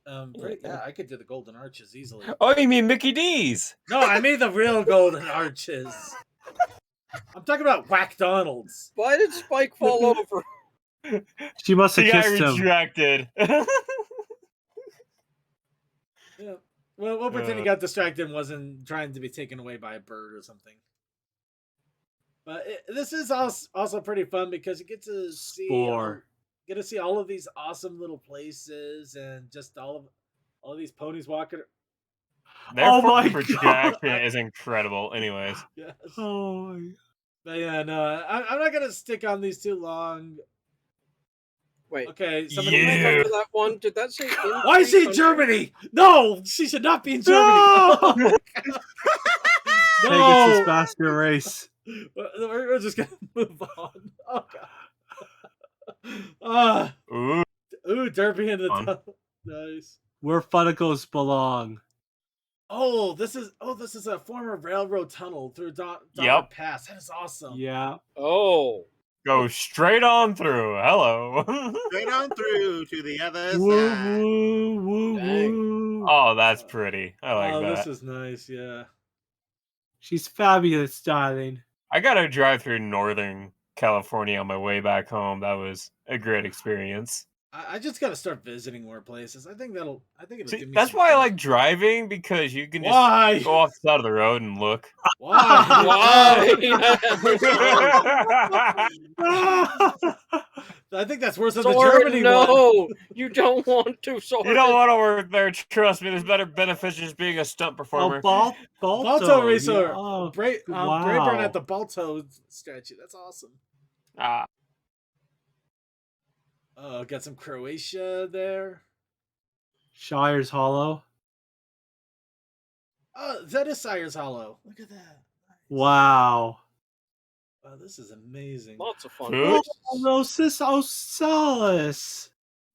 I could do the Golden Arches easily. Oh, you mean Mickey D's? No, I mean the real Golden Arches. I'm talking about Whack Donald's. Why did Spike fall over? She must have kissed him. Retracted. Yeah. Well, we'll pretend he got distracted and wasn't trying to be taken away by a bird or something. But this is also pretty fun because you get to see all of these awesome little places and just all of these ponies walking. Their projection is incredible. Anyways. Yes. Oh. But yeah, no, I'm not gonna stick on these too long. Wait. Okay, somebody remember that one? Did that say? Why is she in Germany? No, she should not be in Germany. No. No. Pegasus Basket Race. We're just gonna move on. Oh god. Ooh, Derby in the top. Nice. Where Funicles belong. Oh, this is a former railroad tunnel through Yep. Pass. That is awesome. Yeah. Oh. Go straight on through. Hello. Straight on through to the other side. Woo, woo, woo. Oh, that's pretty. I like that. This is nice, yeah. She's fabulous, darling. I gotta drive through Northern California on my way back home. That was a great experience. I just gotta start visiting more places. I think it'll See, do me that's some why good. I like driving, because you can just go off the side of the road and look. Why? I think that's worse than the Germany one. No, you don't want to. Sorry. You don't want to work there. Trust me, there's better benefits just being a stunt performer. Oh, Balto Racer. Yeah. Oh, Brayburn at the Balto statue. That's awesome. Oh, got some Croatia there. Shire's Hollow. Oh, that is Sire's Hollow. Look at that. Wow. Wow, this is amazing. Lots of fun. Food? Oh, sis, oh, solace.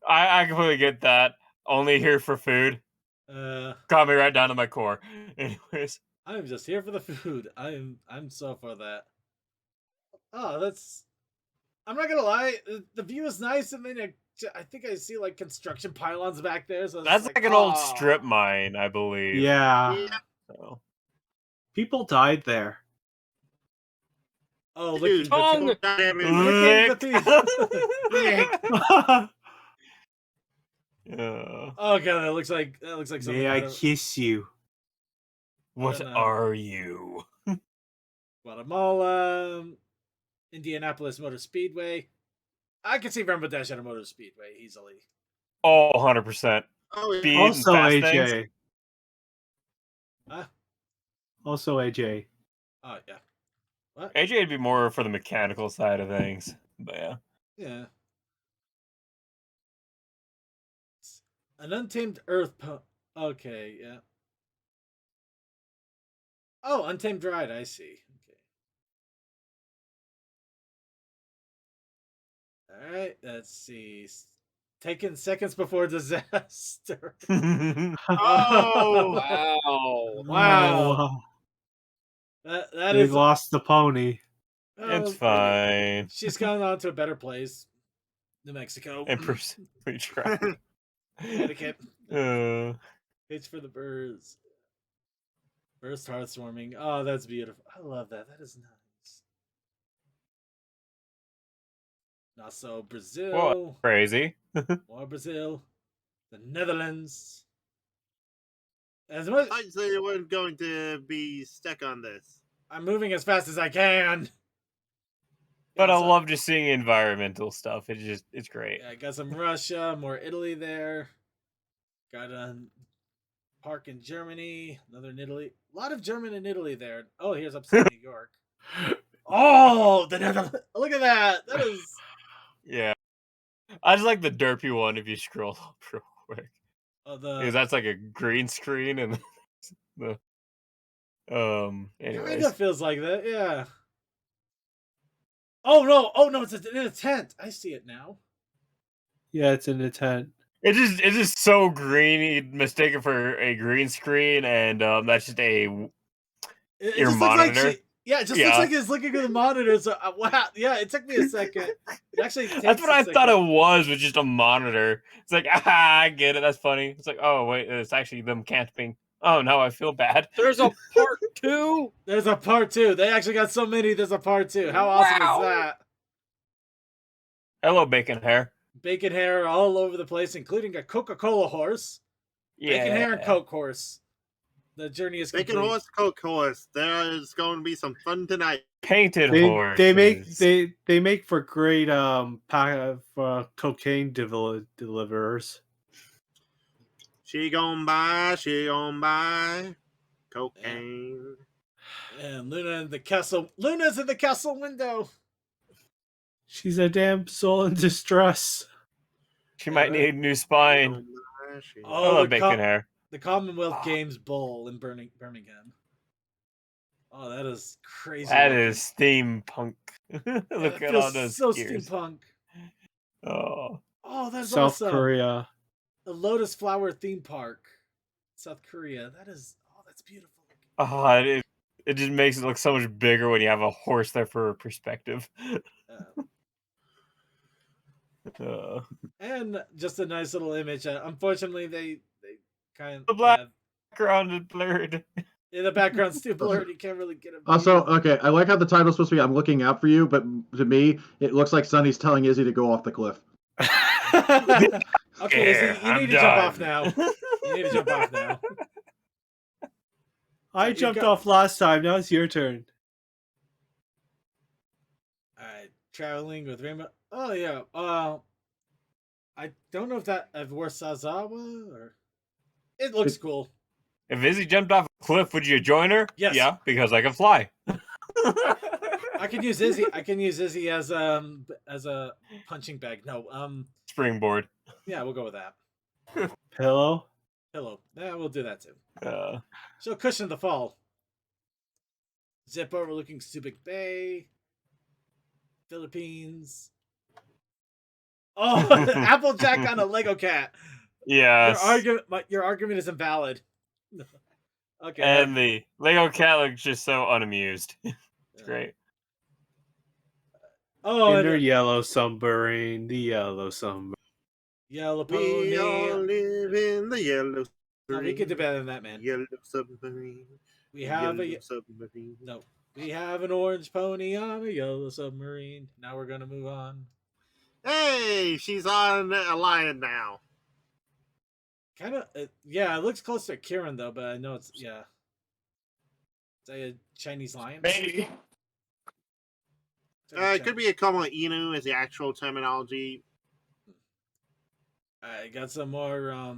I completely get that. Only here for food. Got me right down to my core. Anyways. I'm just here for the food. I'm so for that. Oh, that's. I'm not gonna lie. The view is nice, and then I think I see like construction pylons back there. So That's like an old strip mine, I believe. Yeah. So. People died there. Oh, Dude, tongue! goddamn it. Lick. Oh god, that looks like something. May I out of kiss you? What don't know. are you? Guatemala, Indianapolis Motor Speedway. I can see Rainbow Dash at a Motor Speedway easily. Oh, 100%. Oh, yeah. Speed Also and fast AJ. things. Huh? Also AJ. Oh yeah. What? AJ would be more for the mechanical side of things. But yeah. Yeah. An Untamed Earth. Okay, yeah. Oh, Untamed Ride. I see. Okay. All right. Let's see. Taken seconds before disaster. Oh, Wow. Wow. That They is. lost the pony. It's fine. She's gone on to a better place. New Mexico. And we try. Connecticut. Uh, It's for the birds. Burst heartwarming. Oh, that's beautiful. I love that. That is nice. Also, Brazil. well, crazy. More Brazil. The Netherlands. As much I'd say you weren't going to be stuck on this. I'm moving as fast as I can. But Yeah, I so- love just seeing environmental stuff. It's great. Yeah, I got some Russia, more Italy there. Got a park in Germany, another in Italy. A lot of German in Italy there. Oh, here's upstate New York. Oh, the Netherlands. Look at that. That is. Yeah. I just like the derpy one if you scroll up real quick. Oh, Because that's like a green screen and the anyways. Kind of feels like that, yeah. Oh no, it's in a tent. I see it now. Yeah, it's in the tent. It's just so green. You'd mistake it for a green screen, and that's just a It your just looks like monitor. it just looks like it's looking at the monitor. So wow, yeah, it took me a second. It actually takes That's what a I thought second. it was just a monitor. It's like, I get it. That's funny. It's like, oh wait, it's actually them camping. Oh no, I feel bad. There's a part 2. There's a part 2. They actually got so many. There's a part 2. How awesome is that? Hello, bacon hair. Bacon hair all over the place, including a Coca-Cola horse. Yeah. Bacon hair and Coke horse. The journey is Bacon complete. horse, Coke horse. There is going to be some fun tonight. Painted horse. They make for great cocaine deliverers. She gon' buy cocaine. And Luna's in the castle window. She's a damsel in distress. She might need a new spine. Oh, the bacon hair. The Commonwealth Games Bowl in Birmingham. Oh, that is crazy. That looking. is steampunk. Look at all those so gears. steampunk. Oh, that's South awesome. Korea. The Lotus Flower theme park, South Korea. That's beautiful. oh, it just makes it look so much bigger when you have a horse there for perspective. And just a nice little image. Unfortunately, they kind of The background is blurred. Yeah, the background's too blurred. You can't really get it. Also, okay, I like how the title's supposed to be "I'm looking out for you," but to me, it looks like Sonny's telling Izzy to go off the cliff. Okay, Izzy, you need to jump off now. You need to jump off now. I jumped off last time. Now it's your turn. All right, traveling with Rainbow. Oh yeah. I don't know if wore Sazawa or. It looks cool. If Izzy jumped off a cliff, would you join her? Yes. Yeah, because I can fly. I can use Izzy. I can use Izzy as a punching bag. No, Springboard. Yeah, we'll go with that. Pillow. Yeah, we'll do that too. Uh, So cushion the fall. Zip overlooking Subic Bay. Philippines. Oh, Applejack on a Lego cat. Yes. Your argument is invalid. Okay. And the Lego cat looks just so unamused. It's great. Oh, In their yellow submarine, the yellow submarine. Yellow We all pony. live in the yellow No, submarine. we could do better than that, man. Yellow submarine. We have yellow submarine. no. We have an orange pony on a yellow submarine. Now we're gonna move on. Hey, she's on a lion now. Kind of, yeah. It looks close to Kieran though, but I know it's yeah. Is that a Chinese lion? Maybe. It could be a Como Inu as the actual terminology. I got some more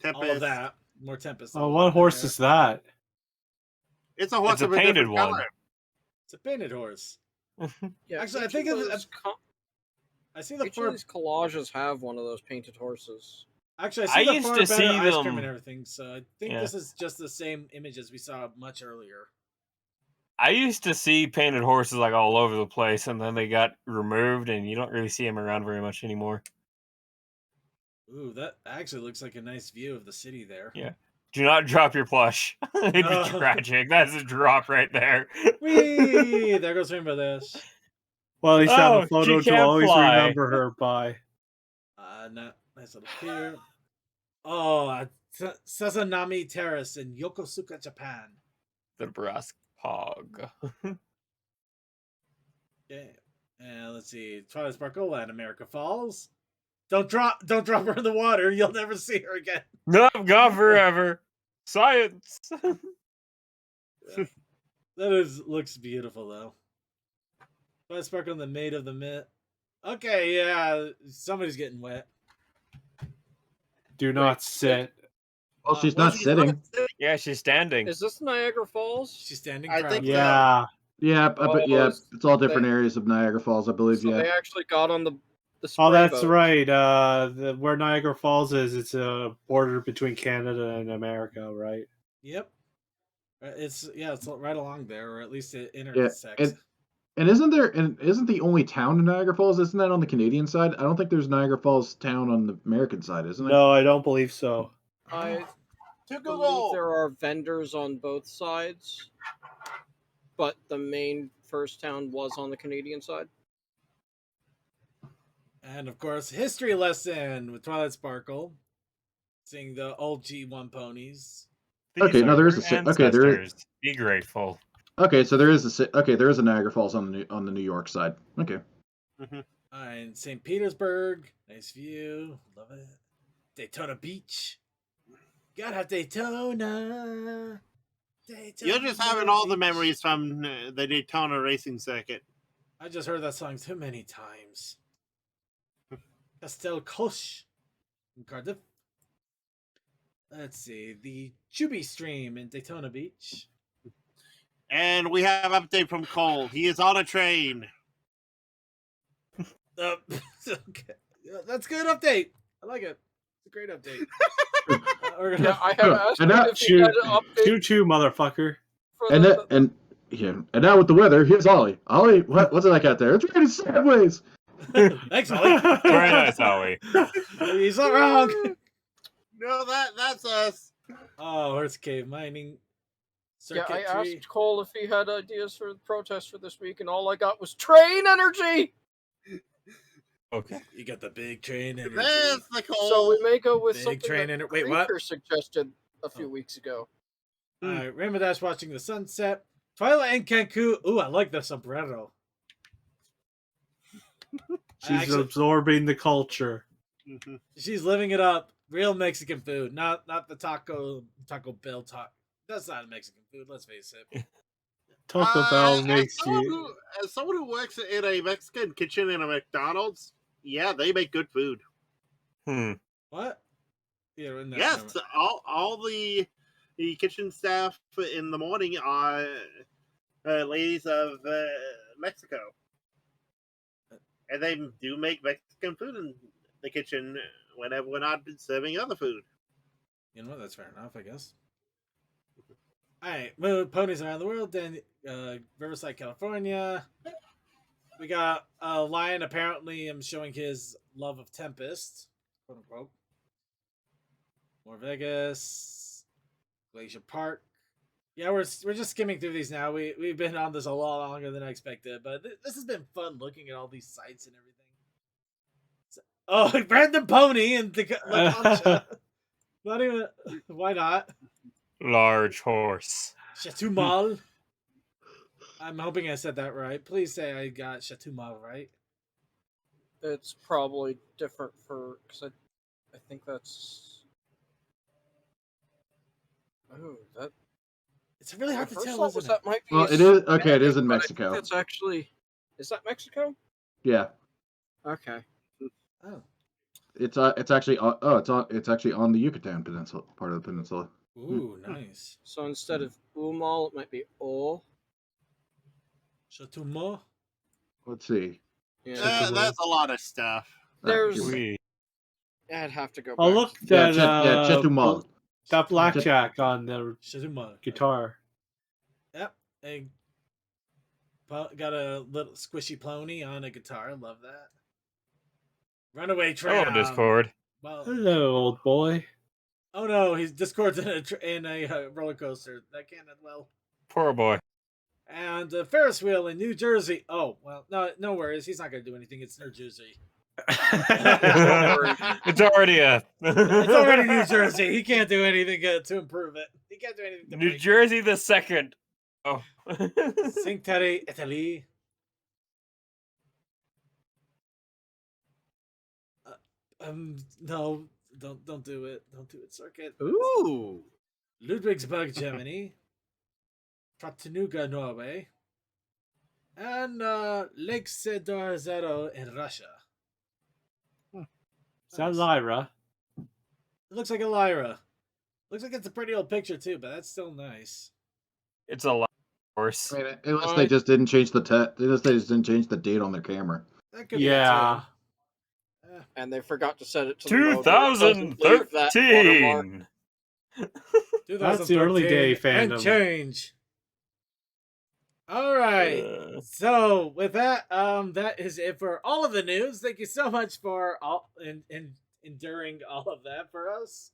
Tempest. all of that. More Tempest. Oh, what horse is that? It's a horse It's a of a painted different one. color. It's a painted horse. Yeah, Actually, I each think of it's- those I see the each of fur. these collages have one of those painted horses. Actually, I I see the used far to better see ice cream them- and everything. So I think Yeah. this is just the same image as we saw much earlier. I used to see painted horses like all over the place, and then they got removed, and you don't really see them around very much anymore. Ooh, that actually looks like a nice view of the city there. Yeah. Do not drop your plush. It'd be No. tragic. That's a drop right there. Whee! There goes Rainbow Dash. Well, at least I have Oh, a photo she to can't always fly. remember her by. Nice little pier. Oh, Sazanami Terrace in Yokosuka, Japan. The brass pog. Okay. And let's see. Twilight Sparkle and America Falls. Don't drop her in the water. You'll never see her again. No, gone forever. Science. Looks beautiful though. Twilight Sparkle and the Maid of the Myth. Okay, yeah, somebody's getting wet. Do not sit. Well, she's well, not sitting. Yeah, she's standing. Is this Niagara Falls? She's standing I proudly. think Yeah. Yeah, but yeah, Oh, it's all different areas of Niagara Falls, I believe. So yeah. they actually got on the spray Oh, that's boat. right. Where Niagara Falls is, it's a border between Canada and America, right? Yep. It's right along there, or at least it Yeah, intersects. and isn't the only town in Niagara Falls? Isn't that on the Canadian side? I don't think there's Niagara Falls town on the American side, isn't No, I don't believe so. I To believe Google. there are vendors on both sides, but the main first town was on the Canadian side. And of course, history lesson with Twilight Sparkle, seeing the old G1 ponies. Okay, These no, are there is your a okay, there is- ancestors. Be grateful. Okay, so there is a Niagara Falls on the New York side. Okay. And St. Petersburg, nice view, love it. Daytona Beach, gotta have Daytona. You're just having all the memories from the Daytona racing circuit. I just heard that song too many times. Castel Coche in Cardiff. Let's see, the Chubby Stream in Daytona Beach. And we have update from Cole. He is on a train. Okay. Yeah, that's a good update. I like it. It's a great update. We're gonna- Yeah, I have asked And him that- if he had an update Choo-choo, motherfucker. for And the, and now with the weather, here's Ollie. Ollie, what's it like out there? It's raining sideways. Thanks, Ollie. Very nice, Howie. He's not wrong. No, that's us. Oh, Horse Cave Mining. Yeah, I Circuitry. asked Cole if he had ideas for the protest for this week, and all I got was train energy. Okay. You got the big train energy. There's the Cole. So we may go with Big something train that wait, what? Creeper suggested a few weeks ago. All right, Rainbow Dash watching the sunset. Twilight in Cancun. Ooh, I like the sombrero. She's absorbing the culture. She's living it up. Real Mexican food, not the Taco Bell talk. That's not Mexican food. Let's face it. Taco Bell makes you. As someone who works in a Mexican kitchen in a McDonald's, yeah, they make good food. What? Yeah, in that Yes, moment. all the kitchen staff in the morning are ladies of Mexico, and they do make Mexican food in the kitchen whenever we're not serving other food. You know what? That's fair enough, I guess. All right, move ponies around the world. Then Riverside, California. We got Lion apparently showing his love of Tempest, quote unquote. More Vegas, Glacier Park. Yeah, we're just skimming through these now. We've been on this a lot longer than I expected, but this has been fun looking at all these sites and everything. So, oh, random pony and the La Not even. Why not? Large horse. Chatumal. I'm hoping I said that right. Please say I got Chatumal right. It's probably different for because I think that's. Oh, that. It's really hard My to first tell, thought isn't was it? that might be. Well, it is okay. It is Hispanic, in but I think Mexico. that's actually. Is that Mexico? Yeah, Okay. Oh. it's actually it's actually on the Yucatan Peninsula, part of the peninsula. Ooh, nice. So instead of Umal, it might be O. Chatumal. Let's see. Yeah. That's a lot of stuff. There's. Here we go. We. I'd have to go I back. looked Yeah, at Chetumal. that blackjack on the Chatumal. guitar. Yep. Got a little squishy pony on a guitar. Love that. Runaway train. Hello, Discord. Well, Hello, old boy. oh no, he's Discord's in a roller coaster. That can't end well. Poor boy. And a Ferris wheel in New Jersey. Oh well, no worries. He's not gonna do anything. It's New Jersey. It's already It's already New Jersey. He can't do anything to improve it. He can't do anything to New break Jersey the second. Oh. it. Cinque Terre, Italy. No, don't do it. Don't do it, Circuit. Ooh. Ludwigsburg, Germany. Chattanooga, Norway. And Lake Zero in Russia. Is that Lyra? It looks like a Lyra. Looks like it's a pretty old picture too, but that's still nice. It's a lot of horse. I mean, unless they just didn't change unless they just didn't change the date on their camera. That could be Yeah. it too. And they forgot to set it to the mode where it doesn't leave that watermark. 2013. That's the early day 2013 and fandom. change. All right. So with that, that is it for all of the news. Thank you so much for all enduring all of that for us.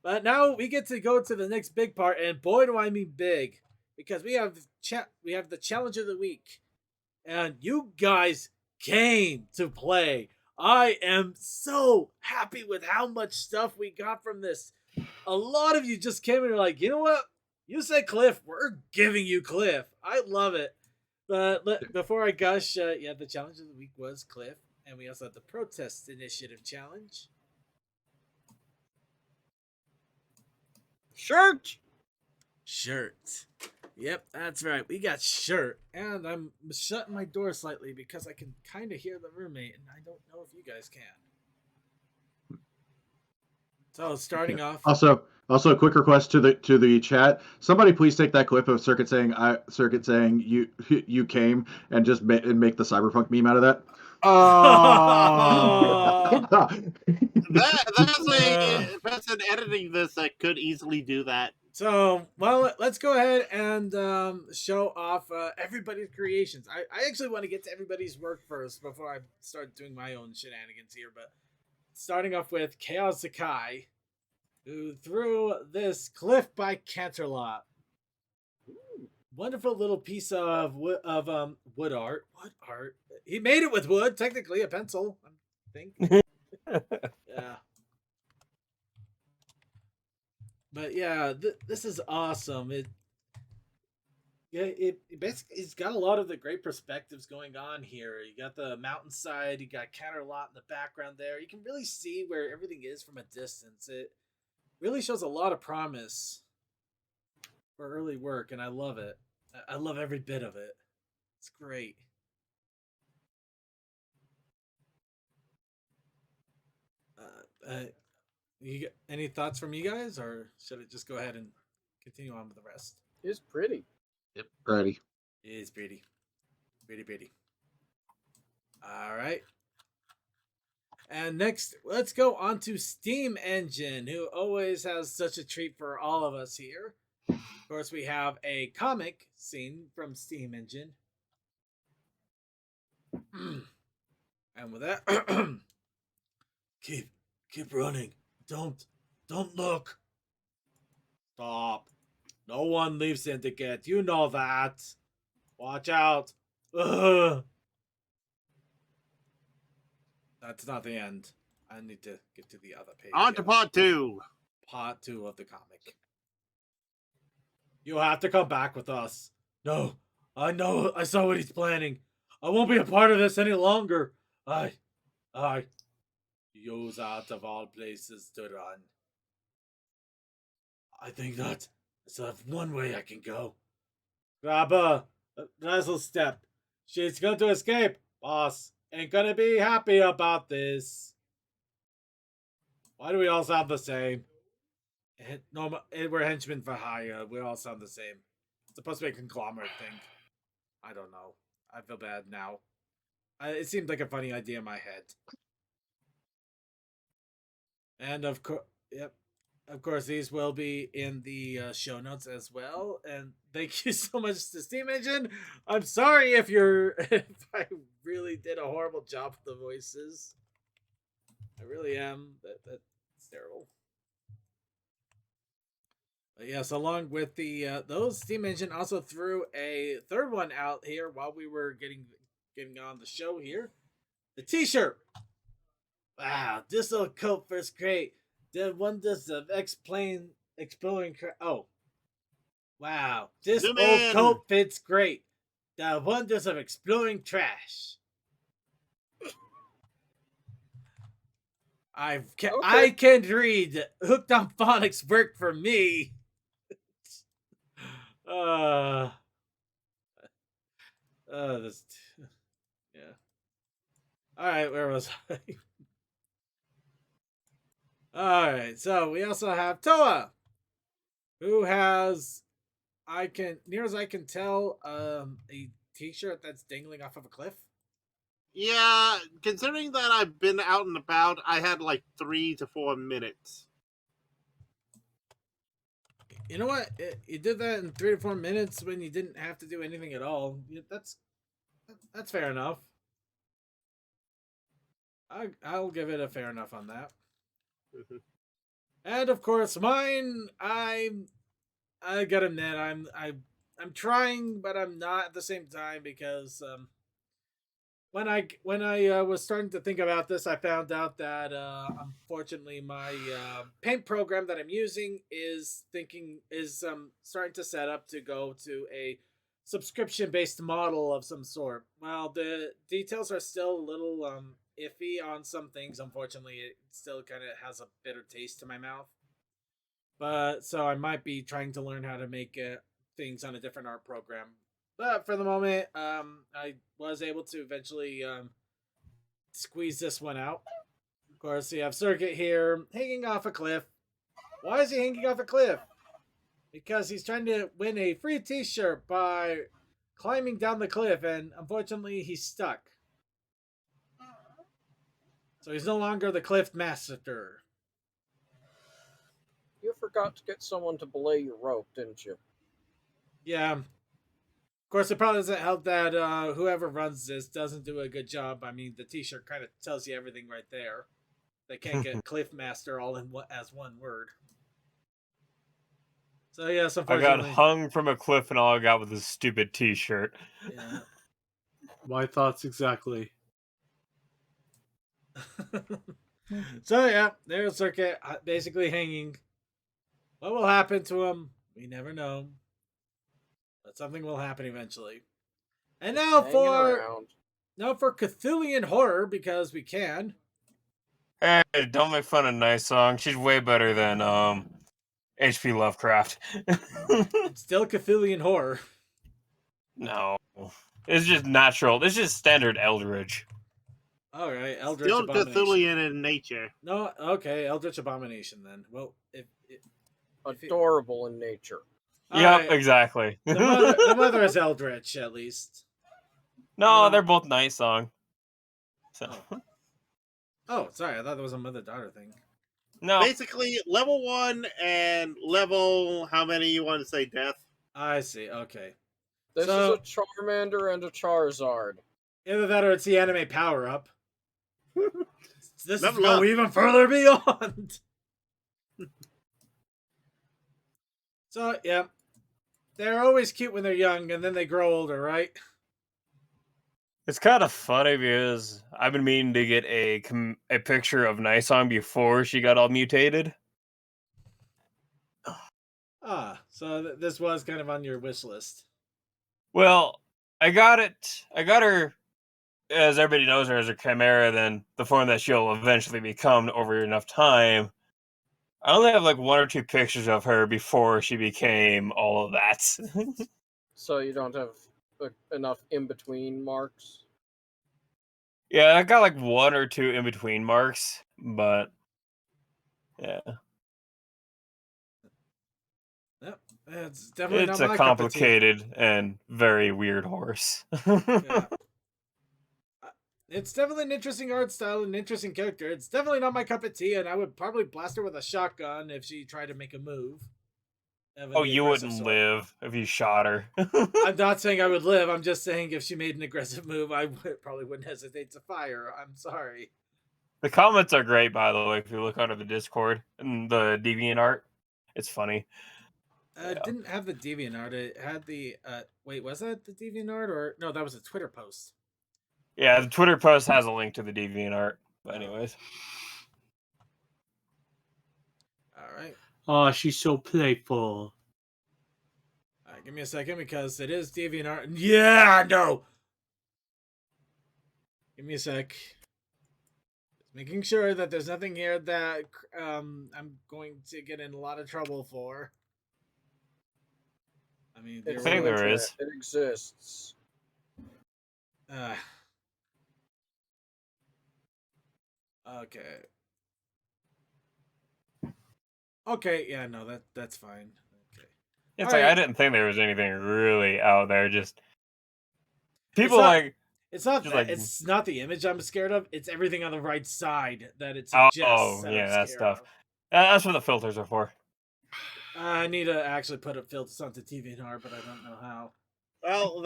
But now we get to go to the next big part, and boy, do I mean big, because we have the challenge of the week, and you guys came to play. I am so happy with how much stuff we got from this. A lot of you just came and were like, you know what? You said Cliff, we're giving you Cliff. I love it. But before I gush, the challenge of the week was Cliff, and we also had the Protest Initiative Challenge. Shirt. Yep, that's right. We got shirt. And I'm shutting my door slightly because I can kind of hear the roommate, and I don't know if you guys can. So starting off. Also, a quick request to the chat. Somebody please take that clip of Circuit saying you came and just make the cyberpunk meme out of that. That's an editing this that could easily do that. So, well, let's go ahead and show off everybody's creations. I actually want to get to everybody's work first before I start doing my own shenanigans here. But starting off with Chaos Sakai, who threw this Cliff by Canterlot. Wonderful little piece of wood art. Wood art. He made it with wood, technically a pencil, I think. Yeah. But yeah, this is awesome. It's got a lot of the great perspectives going on here. You got the mountainside, you got Canterlot in the background there. You can really see where everything is from a distance. It really shows a lot of promise for early work, and I love it. I love every bit of it. It's great. You get any thoughts from you guys, or should I just go ahead and continue on with the rest? It's pretty. Yep, ready. It is pretty. Pretty. All right. And next, let's go on to Steam Engine, who always has such a treat for all of us here. Of course, we have a comic scene from Steam Engine. And with that, keep running. Don't look. Stop. No one leaves Syndicate. You know that. Watch out. Ugh. That's not the end. I need to get to the other page. On to part 2. Part 2 of the comic. You have to come back with us. No, I know. I saw what he's planning. I won't be a part of this any longer. I use out of all places to run. I think that I still have one way I can go. Grab a Razzle Step. She's going to escape. Boss ain't gonna be happy about this. Why do we all sound the same? No, we're henchmen for hire. We all sound the same. It's supposed to be a conglomerate thing. I don't know. I feel bad now. It seemed like a funny idea in my head. And of course, yep. Of course, these will be in the show notes as well. And thank you so much to Steam Engine. I'm sorry if I really did a horrible job with the voices. I really am. That's terrible. But yes, along with the those, Steam Engine also threw a third one out here while we were getting on the show here. The T-shirt. Wow, this little coat feels great. The wonders of exploring. Oh, wow, this Zoom old in. coat fits great. The wonders of exploring trash. I can't read. Hooked on Phonics worked for me. This, yeah. All right, where was I? All right, so we also have Toa, who has, near as I can tell, a T-shirt that's dangling off of a cliff. Yeah, considering that I've been out and about, I had like 3 to 4 minutes. You know what? You did that in 3 to 4 minutes when you didn't have to do anything at all. That's fair enough. I'll give it a fair enough on that. And of course, mine. I gotta admit, I'm trying, but I'm not at the same time because when I was starting to think about this, I found out that unfortunately my paint program that I'm using is starting to set up to go to a subscription-based model of some sort. Well, the details are still a little iffy on some things. Unfortunately, it still kind of has a bitter taste to my mouth. But so I might be trying to learn how to make things on a different art program. But for the moment, I was able to eventually squeeze this one out. Of course, you have Circuit here hanging off a cliff. Why is he hanging off a cliff? Because he's trying to win a free T-shirt by climbing down the cliff, and unfortunately, he's stuck. So he's no longer the Cliff Master. You forgot to get someone to belay your rope, didn't you? Yeah. Of course, it probably doesn't help that whoever runs this doesn't do a good job. I mean, the T-shirt kind of tells you everything right there. They can't get Cliff Master all in as one word. So yes, unfortunately, I got hung from a cliff, and all I got was a stupid T-shirt. Yeah. My thoughts exactly. So yeah, there's Circuit basically hanging. What will happen to him? We never know. But something will happen eventually. And now for Cthulhian horror, because we can. Hey, don't make fun of Nice Song. She's way better than H.P. Lovecraft. It's still Cthulhian horror. No, it's just natural. It's just standard Eldritch. All right, Eldritch Still Abomination. Cthulhian in nature. No, okay, Eldritch Abomination then. Well, Adorable in nature. Yep, right. exactly. The mother is Eldritch, at least. No, they're both Nice Song. So. Oh, sorry, I thought that was a mother-daughter thing. No. Basically, level 1 and level, how many you want to say, death? I see, okay. This is a Charmander and a Charizard. Either that or it's the anime power up. This is Level go up. even further beyond. So, yeah. They're always cute when they're young, and then they grow older, right? It's kind of funny because I've been meaning to get a picture of Nisong before she got all mutated. So this was kind of on your wish list. Well, I got it. I got her, as everybody knows her as a chimera, then the form that she'll eventually become over enough time. I only have like 1 or 2 pictures of her before she became all of that. So you don't have enough in between marks. Yeah, I got like 1 or 2 in between marks, but yeah. Yep. It's definitely It's not a my cup of tea. complicated and very weird horse. Yeah. It's definitely an interesting art style, an interesting character. It's definitely not my cup of tea, and I would probably blast her with a shotgun if she tried to make a move. Oh, you wouldn't live if you shot her. I'm not saying I would live. I'm just saying if she made an aggressive move, I probably wouldn't hesitate to fire. I'm sorry. The comments are great, by the way, if you look under the Discord and the DeviantArt. It's funny. It didn't have the DeviantArt. It had the wait, was that the DeviantArt or no? That was a Twitter post. Yeah, the Twitter post has a link to the DeviantArt. But anyways, All right. Oh, she's so playful. All right, give me a second because it is DeviantArt. Yeah, no. Give me a sec. Just making sure that there's nothing here that I'm going to get in a lot of trouble for. I mean, I think there is. It exists. Okay. Okay, yeah, no, that's fine. Okay. It's All like right. I didn't think there was anything really out there. Just people It's not just that, it's not the image I'm scared of. It's everything on the right side that it oh suggests. yeah, I'm that scared stuff. of. That's what the filters are for. I need to actually put a filter onto TVNR, but I don't know how. Well,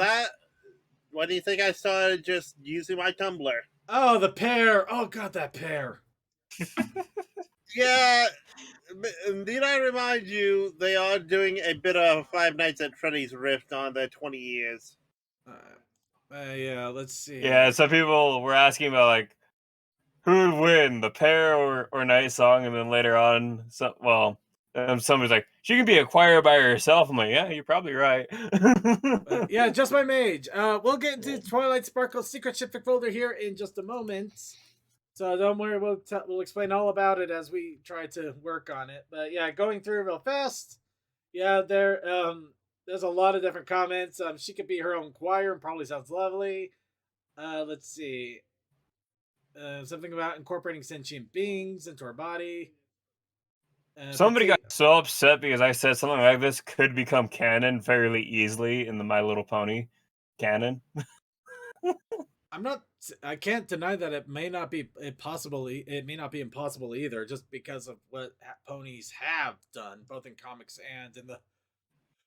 what do you think I started just using my Tumblr? Oh, the pear. Oh, God, that pear. Yeah, need I remind you, they are doing a bit of Five Nights at Freddy's Rift on their 20 years. Yeah, let's see. Yeah, some people were asking about like who would win, the pair or Night Song, and then later on, somebody's like, she can be acquired by herself. I'm like, yeah, you're probably right. Yeah, just my mage. We'll get into Twilight Sparkle's secret shipfic folder here in just a moment. So don't worry, we'll explain all about it as we try to work on it. But yeah, going through real fast. Yeah, there's a lot of different comments. She could be her own choir and probably sounds lovely. Let's see. Something about incorporating sentient beings into her body. Somebody got so upset because I said something like this could become canon fairly easily in the My Little Pony canon. I can't deny that it may not be impossible. It may not be impossible either, just because of what ponies have done, both in comics and in the.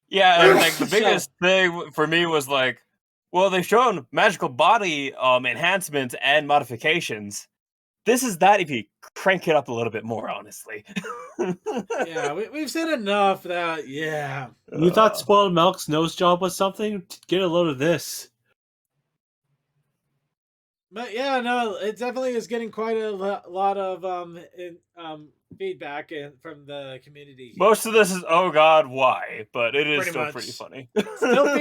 Yeah, and like the biggest thing for me was like, well, they've shown magical body enhancements and modifications. This is that if you crank it up a little bit more, honestly. Yeah, we've said enough that, yeah. You thought Spoiled Milk's nose job was something? Get a load of this. But yeah, no, it definitely is getting quite a lot of feedback from the community. Most of this is, oh god, why? But it is still pretty funny. Still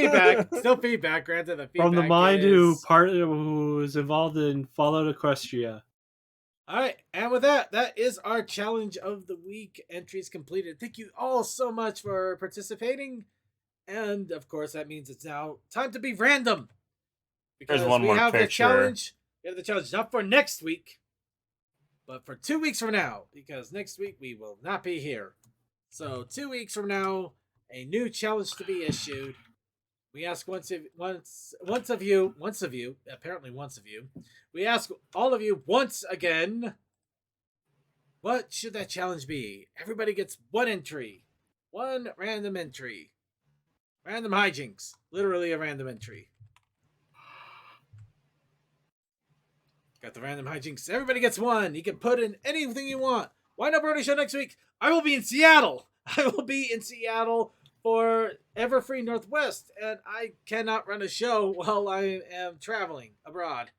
feedback. Granted, the feedback from the mind who is involved in Fallout Equestria. All right, and with that is our challenge of the week. Entries completed. Thank you all so much for participating, and of course, that means it's now time to be random. Because There's one more picture. We have the challenge not for next week, but for 2 weeks from now. Because next week we will not be here. So 2 weeks from now, a new challenge to be issued. We ask once of you. We ask all of you once again. What should that challenge be? Everybody gets one entry, one random entry, random hijinks. Literally a random entry. Got the random hijinks. Everybody gets one. You can put in anything you want. Why not Brony Show next week? I will be in Seattle. I will be in Seattle for Everfree Northwest, and I cannot run a show while I am traveling abroad.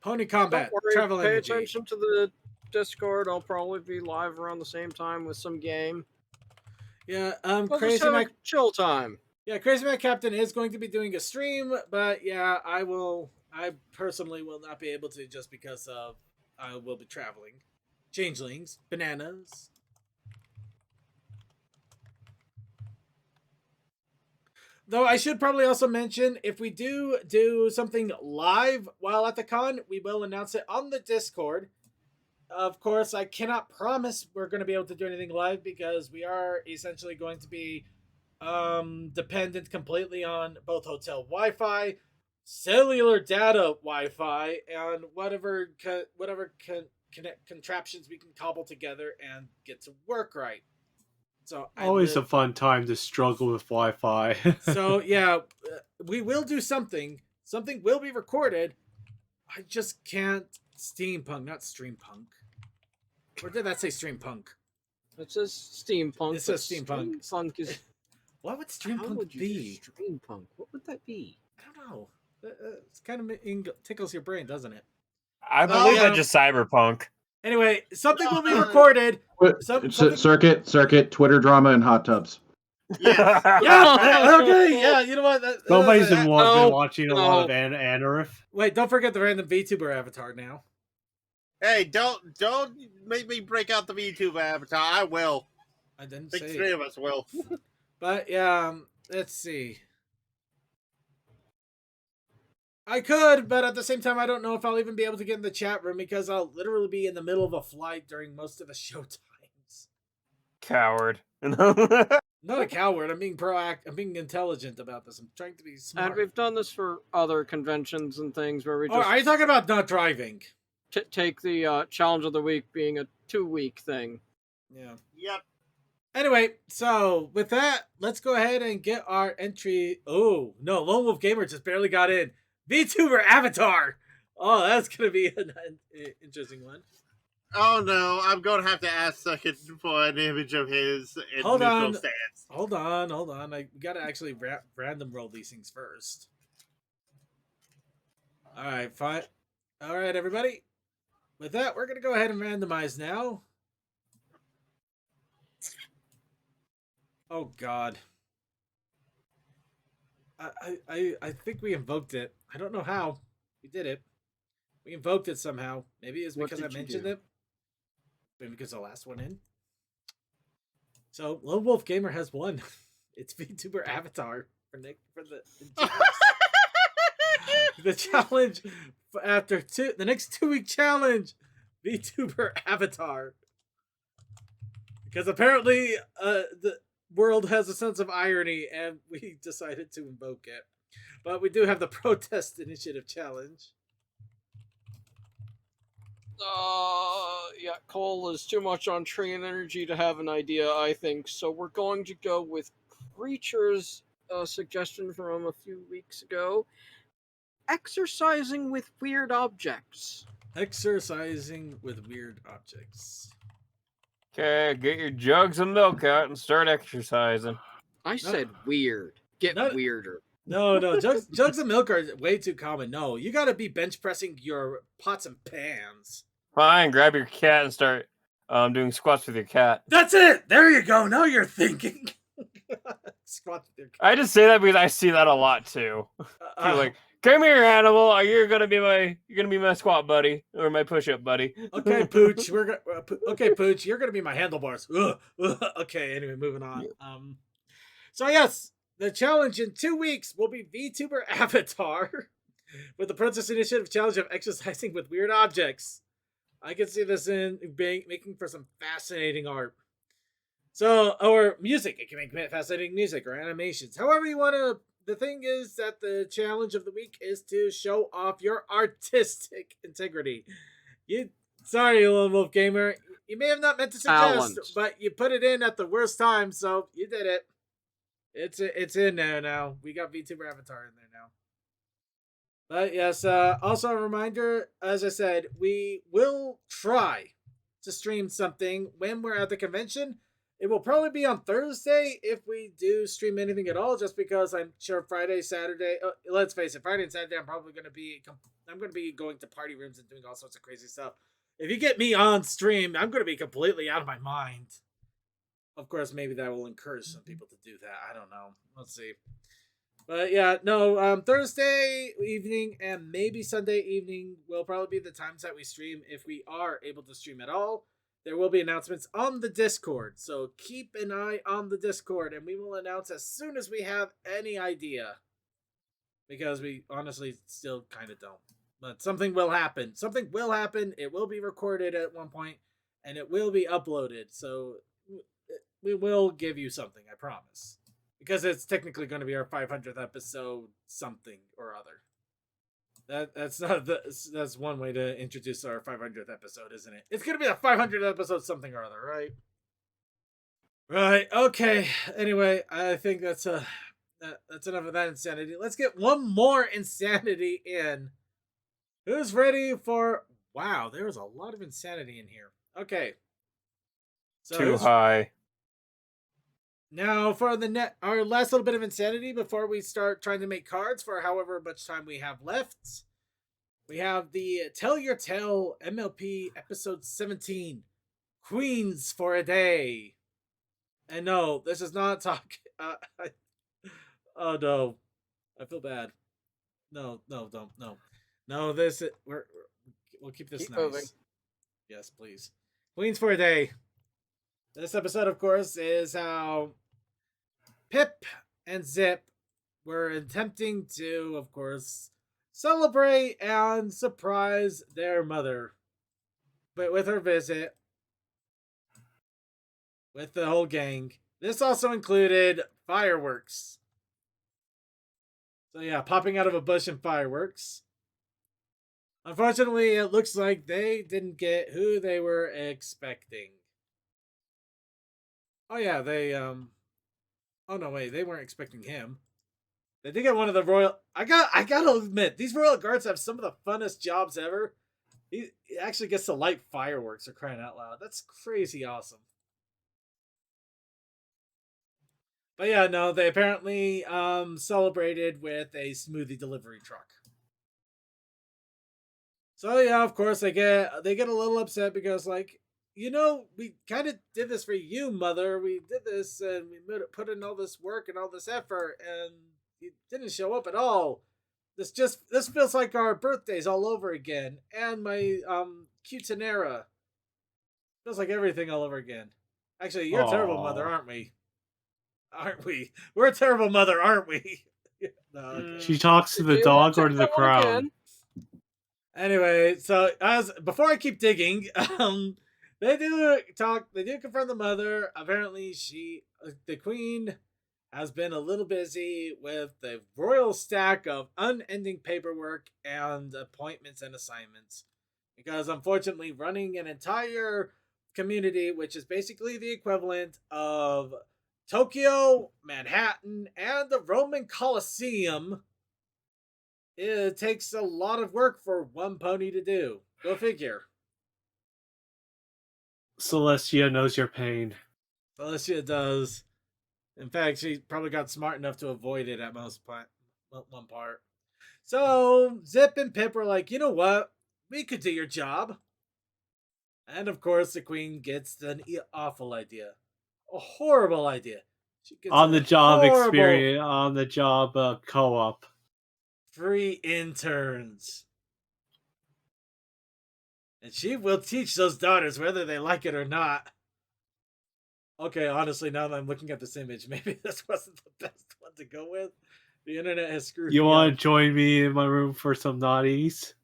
Pony Combat, Don't worry, Travel pay Energy. attention to the Discord. I'll probably be live around the same time with some game. Yeah, We'll just Crazy have Mac. a chill time. Yeah, Crazy Mac Captain is going to be doing a stream, but yeah, I personally will not be able to just because of I will be traveling. Changelings, bananas. Though I should probably also mention, if we do something live while at the con, we will announce it on the Discord. Of course, I cannot promise we're going to be able to do anything live because we are essentially going to be dependent completely on both hotel Wi-Fi, cellular data Wi-Fi, and whatever contraptions we can cobble together and get to work right. So Always a fun time to struggle with Wi-Fi. So yeah, we will do something. Something will be recorded. I just can't steampunk, not streampunk. Or did that say streampunk? It says steampunk. It says steampunk. Steampunk is. What would How steampunk would you be? do steampunk? What would that be? I don't know. It's kind of tickles your brain, doesn't it? I believe yeah. that's just cyberpunk. Anyway, something will be recorded. Circuit, Twitter drama, and hot tubs. Yes. Yeah. Okay. Yeah. You know what? Nobody's been No, watching a lot of Anarif. Wait, don't forget the random VTuber avatar now. Hey, don't make me break out the VTuber avatar. I will. I didn't I think say. 3 of us will. But yeah, let's see. I could, but at the same time, I don't know if I'll even be able to get in the chat room because I'll literally be in the middle of a flight during most of the show times. Coward. Not a coward. I'm being proactive. I'm being intelligent about this. I'm trying to be smart. And we've done this for other conventions and things where we just are you talking about not driving? take the challenge of the week being a 2-week thing. Yeah. Yep. Anyway, so with that, let's go ahead and get our entry. Oh, no, Lone Wolf Gamer just barely got in. VTuber Avatar. Oh, that's going to be an interesting one. Oh no, I'm going to have to ask Second for an image of his in Hold neutral on. stance. Hold on. I got to actually random roll these things first. All right, fine. All right, everybody. With that, we're going to go ahead and randomize now. Oh, God. I think we invoked it. I don't know how. We did it. We invoked it somehow. Maybe it's because I mentioned it. Maybe because the last one in. So, Lone Wolf Gamer has won. It's VTuber Avatar for the the challenge after the next 2-week challenge. VTuber Avatar. Because apparently the world has a sense of irony and we decided to invoke it. But we do have the Protest Initiative challenge. Yeah, Cole is too much on train energy to have an idea, I think. So we're going to go with Creature's suggestion from a few weeks ago. Exercising with weird objects. Exercising with weird objects. Okay, get your jugs of milk out and start exercising. I said weird. Get weirder. No, jugs of milk are way too common. No, you gotta be bench pressing your pots and pans. Fine, grab your cat and start doing squats with your cat. That's it! There you go, now you're thinking. Squats with your cat. I just say that because I see that a lot too. You're like, come here, animal. You're gonna be my squat buddy or my push-up buddy. Okay, Pooch. Okay, Pooch. You're gonna be my handlebars. Okay. Anyway, moving on. So yes, the challenge in 2 weeks will be VTuber Avatar with the Princess Initiative challenge of exercising with weird objects. I can see this in making for some fascinating art. So, or music. It can make fascinating music or animations. However you want to. The thing is that the challenge of the week is to show off your artistic integrity. Sorry, Lone Wolf Gamer. You may have not meant to suggest, but you put it in at the worst time, so you did it. It's in there now. We got VTuber Avatar in there now. But yes, also a reminder, as I said, we will try to stream something when we're at the convention. It will probably be on Thursday if we do stream anything at all, just because I'm sure Friday, Saturday, let's face it, Friday and Saturday, I'm probably going to be, going to party rooms and doing all sorts of crazy stuff. If you get me on stream, I'm going to be completely out of my mind. Of course, maybe that will encourage some people to do that. I don't know. Let's see. But yeah, no, Thursday evening and maybe Sunday evening will probably be the times that we stream if we are able to stream at all. There will be announcements on the Discord, so keep an eye on the Discord, and we will announce as soon as we have any idea. Because we honestly still kind of don't. But something will happen. Something will happen. It will be recorded at one point, and it will be uploaded. So we will give you something, I promise. Because it's technically going to be our 500th episode, something or other. That's one way to introduce our 500th episode, isn't it? It's going to be a 500th episode, something or other, right? Right. Okay. Anyway, I think that's enough of that insanity. Let's get one more insanity in. Who's ready for? Wow, there was a lot of insanity in here. Okay. So Too high. Now for our last little bit of insanity before we start trying to make cards for however much time we have left. We have the Tell Your Tale MLP episode 17, Queens for a Day. And no, this is not talk. Oh no, I feel bad. No, don't. No, we'll keep this nice. Moving. Yes, please. Queens for a Day. This episode, of course, is how Pip and Zip were attempting to, of course, celebrate and surprise their mother. But with her visit, with the whole gang. This also included fireworks. So yeah, popping out of a bush and fireworks. Unfortunately, it looks like they didn't get who they were expecting. Oh yeah, oh no, wait, they weren't expecting him. They did get one of the royal. I gotta admit, these royal guards have some of the funnest jobs ever. He actually gets to light fireworks, for crying out loud. That's crazy awesome. But yeah, no, they apparently celebrated with a smoothie delivery truck. So yeah, of course they get a little upset because, like, you know, we kind of did this for you, mother. We did this and we put in all this work and all this effort, and you didn't show up at all. This feels like our birthdays all over again, and my quinceanera. Feels like everything all over again. Actually, you're a terrible mother, aren't we? Aren't we? We're a terrible mother, aren't we? No, okay. She talks to the dog or to the crowd. Anyway, so before I keep digging, they do confront the mother. Apparently, the queen, has been a little busy with the royal stack of unending paperwork and appointments and assignments, because unfortunately, running an entire community, which is basically the equivalent of Tokyo, Manhattan, and the Roman Colosseum, it takes a lot of work for one pony to do. Go figure. Celestia knows your pain. Celestia does. In fact, she probably got smart enough to avoid it at one part. So Zip and Pip were like, you know what? We could do your job. And of course, the queen gets an awful idea. A horrible idea. She gets On the job experience, on the job co-op. Free interns. And she will teach those daughters whether they like it or not. Okay, honestly, now that I'm looking at this image, maybe this wasn't the best one to go with. The internet has screwed me. You want to join me in my room for some naughties?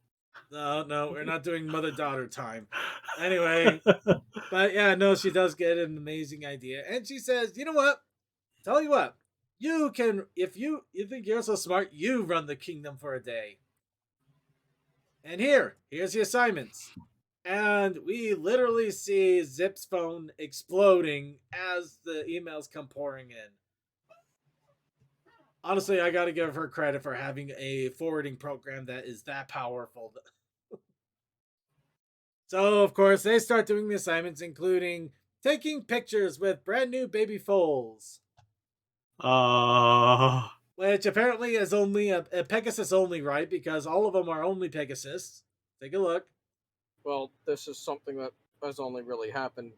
No, we're not doing mother-daughter time. Anyway, but yeah, no, she does get an amazing idea. And she says, you know what? Tell you what, you can, if you think you're so smart, you run the kingdom for a day. And here's the assignments. And we literally see Zip's phone exploding as the emails come pouring in. Honestly, I gotta give her credit for having a forwarding program that is that powerful. So, of course, they start doing the assignments, including taking pictures with brand new baby foals, which apparently is only a Pegasus only, right? Because all of them are only Pegasus. Take a look. Well, this is something that has only really happened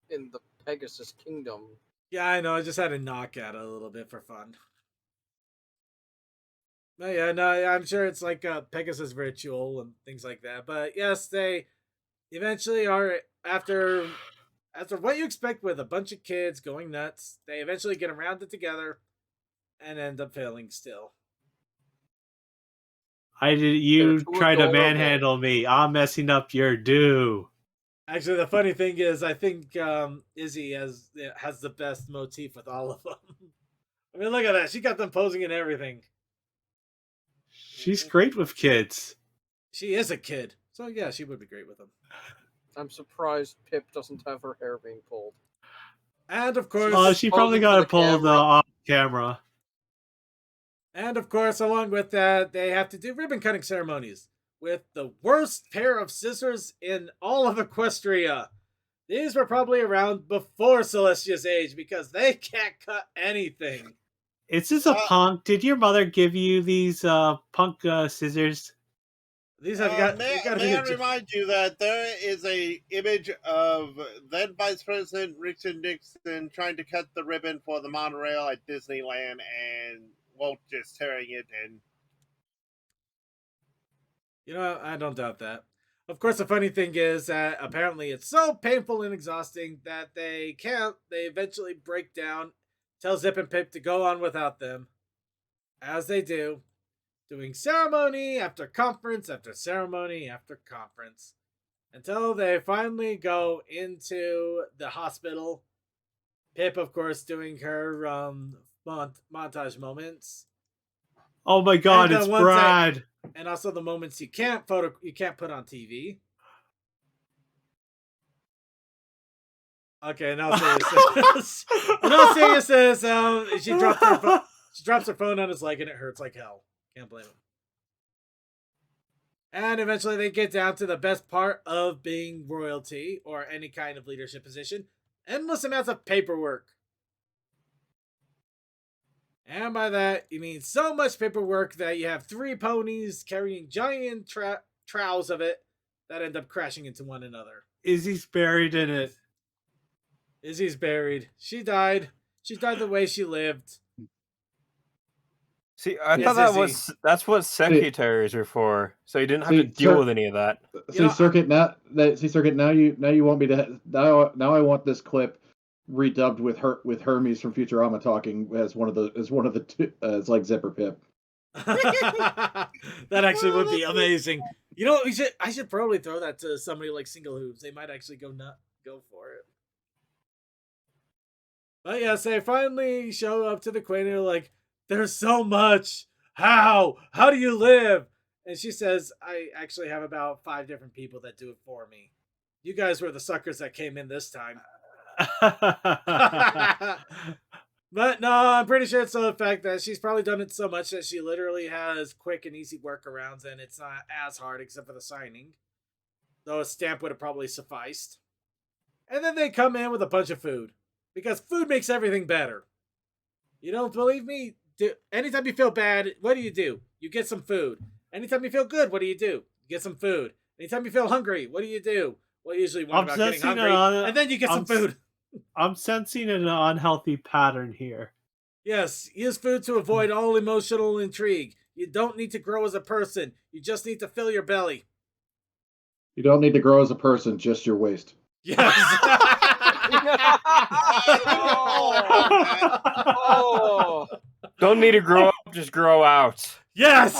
in the Pegasus Kingdom. Yeah, I know. I just had to knock at it a little bit for fun. But yeah, no, I'm sure it's like a Pegasus ritual and things like that. But yes, they eventually are after what you expect with a bunch of kids going nuts. They eventually get around it together and end up failing still. They're too try to adorable. manhandle me. I'm messing up your do. Actually, the funny thing is, I think Izzy has the best motif with all of them. I mean, look at that. She got them posing and everything. She's great with kids. She is a kid. So yeah, she would be great with them. I'm surprised Pip doesn't have her hair being pulled. And of course, She probably posing got for it the pulled camera. off camera. and of course, along with that, they have to do ribbon cutting ceremonies with the worst pair of scissors in all of Equestria. These were probably around before Celestia's age because they can't cut anything. Is this a punk? Did your mother give you these punk scissors? These have May I remind you that there is a image of then Vice President Richard Nixon trying to cut the ribbon for the monorail at Disneyland and Walt just tearing it in. You know, I don't doubt that. Of course, the funny thing is that apparently it's so painful and exhausting that they can't. They eventually break down, tell Zip and Pip to go on without them. As they do, doing ceremony after conference after ceremony after conference. Until they finally go into the hospital. Pip, of course, doing her montage moments. Oh my god, And the it's ones Brad. And also the moments you can't put on TV. Okay, now seriousness. In all seriousness, she drops her phone on his leg and it hurts like hell. Can't blame him. And eventually they get down to the best part of being royalty or any kind of leadership position. Endless amounts of paperwork. And by that, you mean so much paperwork that you have 3 ponies carrying giant trowels of it that end up crashing into one another. Izzy's buried in it. Izzy's buried. She died. She died the way she lived. See, I thought that's what secretaries are for, so you didn't have to deal with any of that. Circuit now you want me to now I want this clip redubbed with Hermes from Futurama talking as one of the two, as like Zipper Pip. That actually would be amazing. You know, I should probably throw that to somebody like Single Hooves. They might actually go for it. But yes, they finally show up to the queen and they're like, there's so much. How do you live? And she says, I actually have about 5 different people that do it for me. You guys were the suckers that came in this time. But no, I'm pretty sure it's the fact that she's probably done it so much that she literally has quick and easy workarounds and it's not as hard except for the signing. Though a stamp would have probably sufficed. And then they come in with a bunch of food. Because food makes everything better. You don't believe me? Anytime you feel bad, what do? You get some food. Anytime you feel good, what do? You get some food. Anytime you feel hungry, what do? Well, usually one about getting hungry, and then you get some food. I'm sensing an unhealthy pattern here. Yes, use food to avoid all emotional intrigue. You don't need to grow as a person. You just need to fill your belly. You don't need to grow as a person, just your waist. Yes. Oh. Don't need to grow up, just grow out. Yes.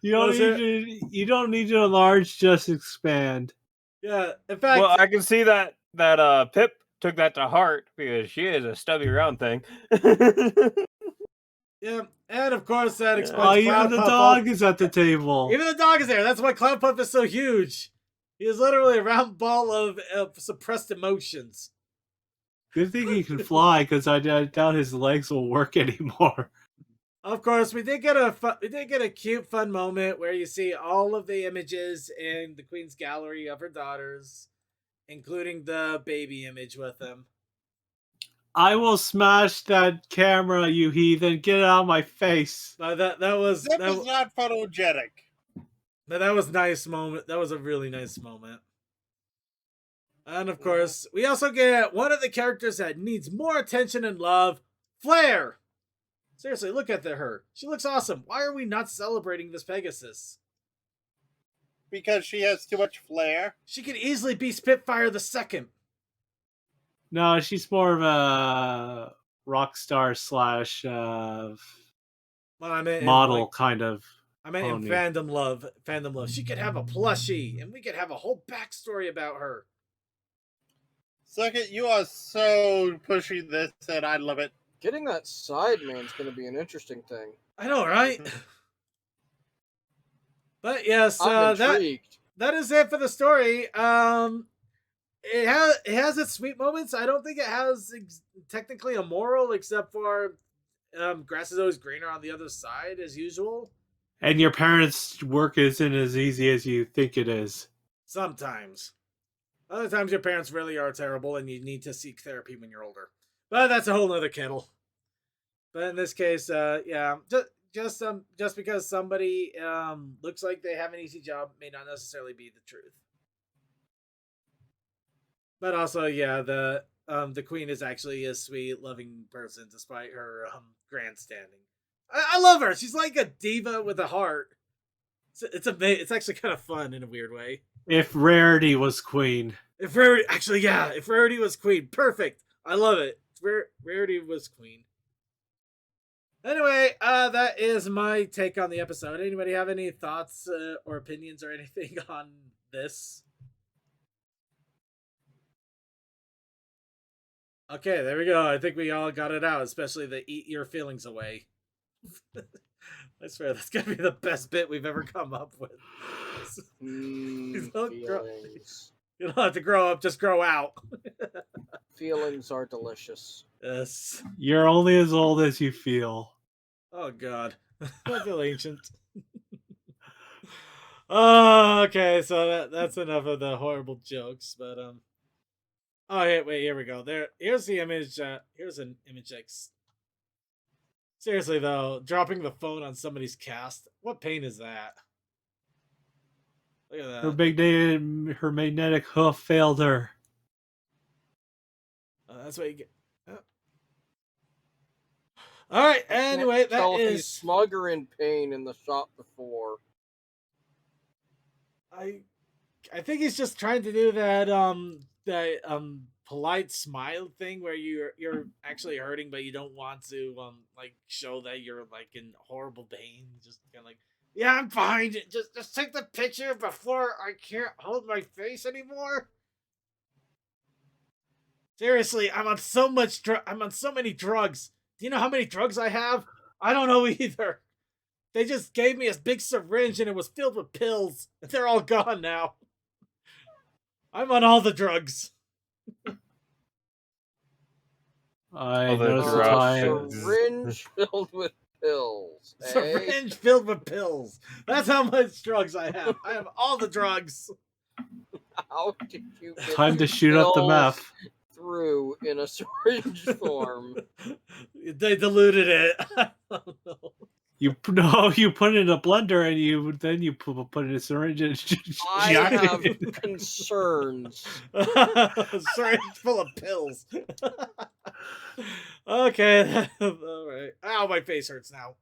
You don't need to enlarge, just expand. Yeah, in fact. Well, I can see that Pip took that to heart because she is a stubby round thing. Yeah, and of course that explains. Even the dog is at the table. Even the dog is there. That's why Cloud Puff is so huge. He is literally a round ball of suppressed emotions. Good thing he can fly, because I doubt his legs will work anymore. Of course, we did get a cute, fun moment where you see all of the images in the Queen's gallery of her daughters, including the baby image with them. I will smash that camera, you heathen! Get it out of my face! That was That was not photogenic. that was nice moment. That was a really nice moment. And of course, we also get one of the characters that needs more attention and love, Flair. Seriously, look at her. She looks awesome. Why are we not celebrating this Pegasus? Because she has too much flair. She could easily be Spitfire the Second. No, she's more of a rock star slash Well, I meant model kind of. I meant in pony. fandom love. Fandom love. She could have a plushie, and we could have a whole backstory about her. Second, you are so pushing this, and I love it. Getting that Sideman's going to be an interesting thing. I know, right? But yes, I'm intrigued. that is it for the story. It has its sweet moments. I don't think it has technically a moral, except for grass is always greener on the other side, as usual. And your parents' work isn't as easy as you think it is. Sometimes. Other times your parents really are terrible and you need to seek therapy when you're older. But that's a whole nother kettle. But in this case, yeah, just because somebody looks like they have an easy job may not necessarily be the truth. But also, yeah, the queen is actually a sweet, loving person despite her grandstanding. I love her. She's like a diva with a heart. It's actually kind of fun in a weird way. If Rarity was queen. If Rarity was queen, perfect. I love it. Rarity was queen. Anyway, that is my take on the episode. Anybody have any thoughts or opinions or anything on this? Okay, there we go. I think we all got it out, especially the eat your feelings away. I swear, that's gonna be the best bit we've ever come up with. You don't have to grow up, just grow out. Feelings are delicious. Yes. You're only as old as you feel. Oh god. I feel ancient. Oh, okay, so that's enough of the horrible jokes, but oh wait, here we go. Here's the image, here's an image seriously though, dropping the phone on somebody's cast, what pain is that? Look at that. Her magnetic hoof failed her. That's what you get. Oh. All right. Anyway, that is smug or in pain in the shop before. I think he's just trying to do that polite smile thing where you're actually hurting, but you don't want to like show that you're like in horrible pain. Just kind of like, yeah, I'm fine. Just take the picture before I can't hold my face anymore. Seriously, I'm on so many drugs. Do you know how many drugs I have? I don't know either. They just gave me a big syringe and it was filled with pills. And they're all gone now. I'm on all the drugs. I noticed the time. Syringe filled with pills. Syringe filled with pills. That's how much drugs I have. I have all the drugs. How did you get Time to shoot up the meth. Through in a syringe form? They diluted it. I don't know. You put it in a blender and you put it in a syringe and I have concerns. Syringe full of pills. Okay. All right. Ow, my face hurts now.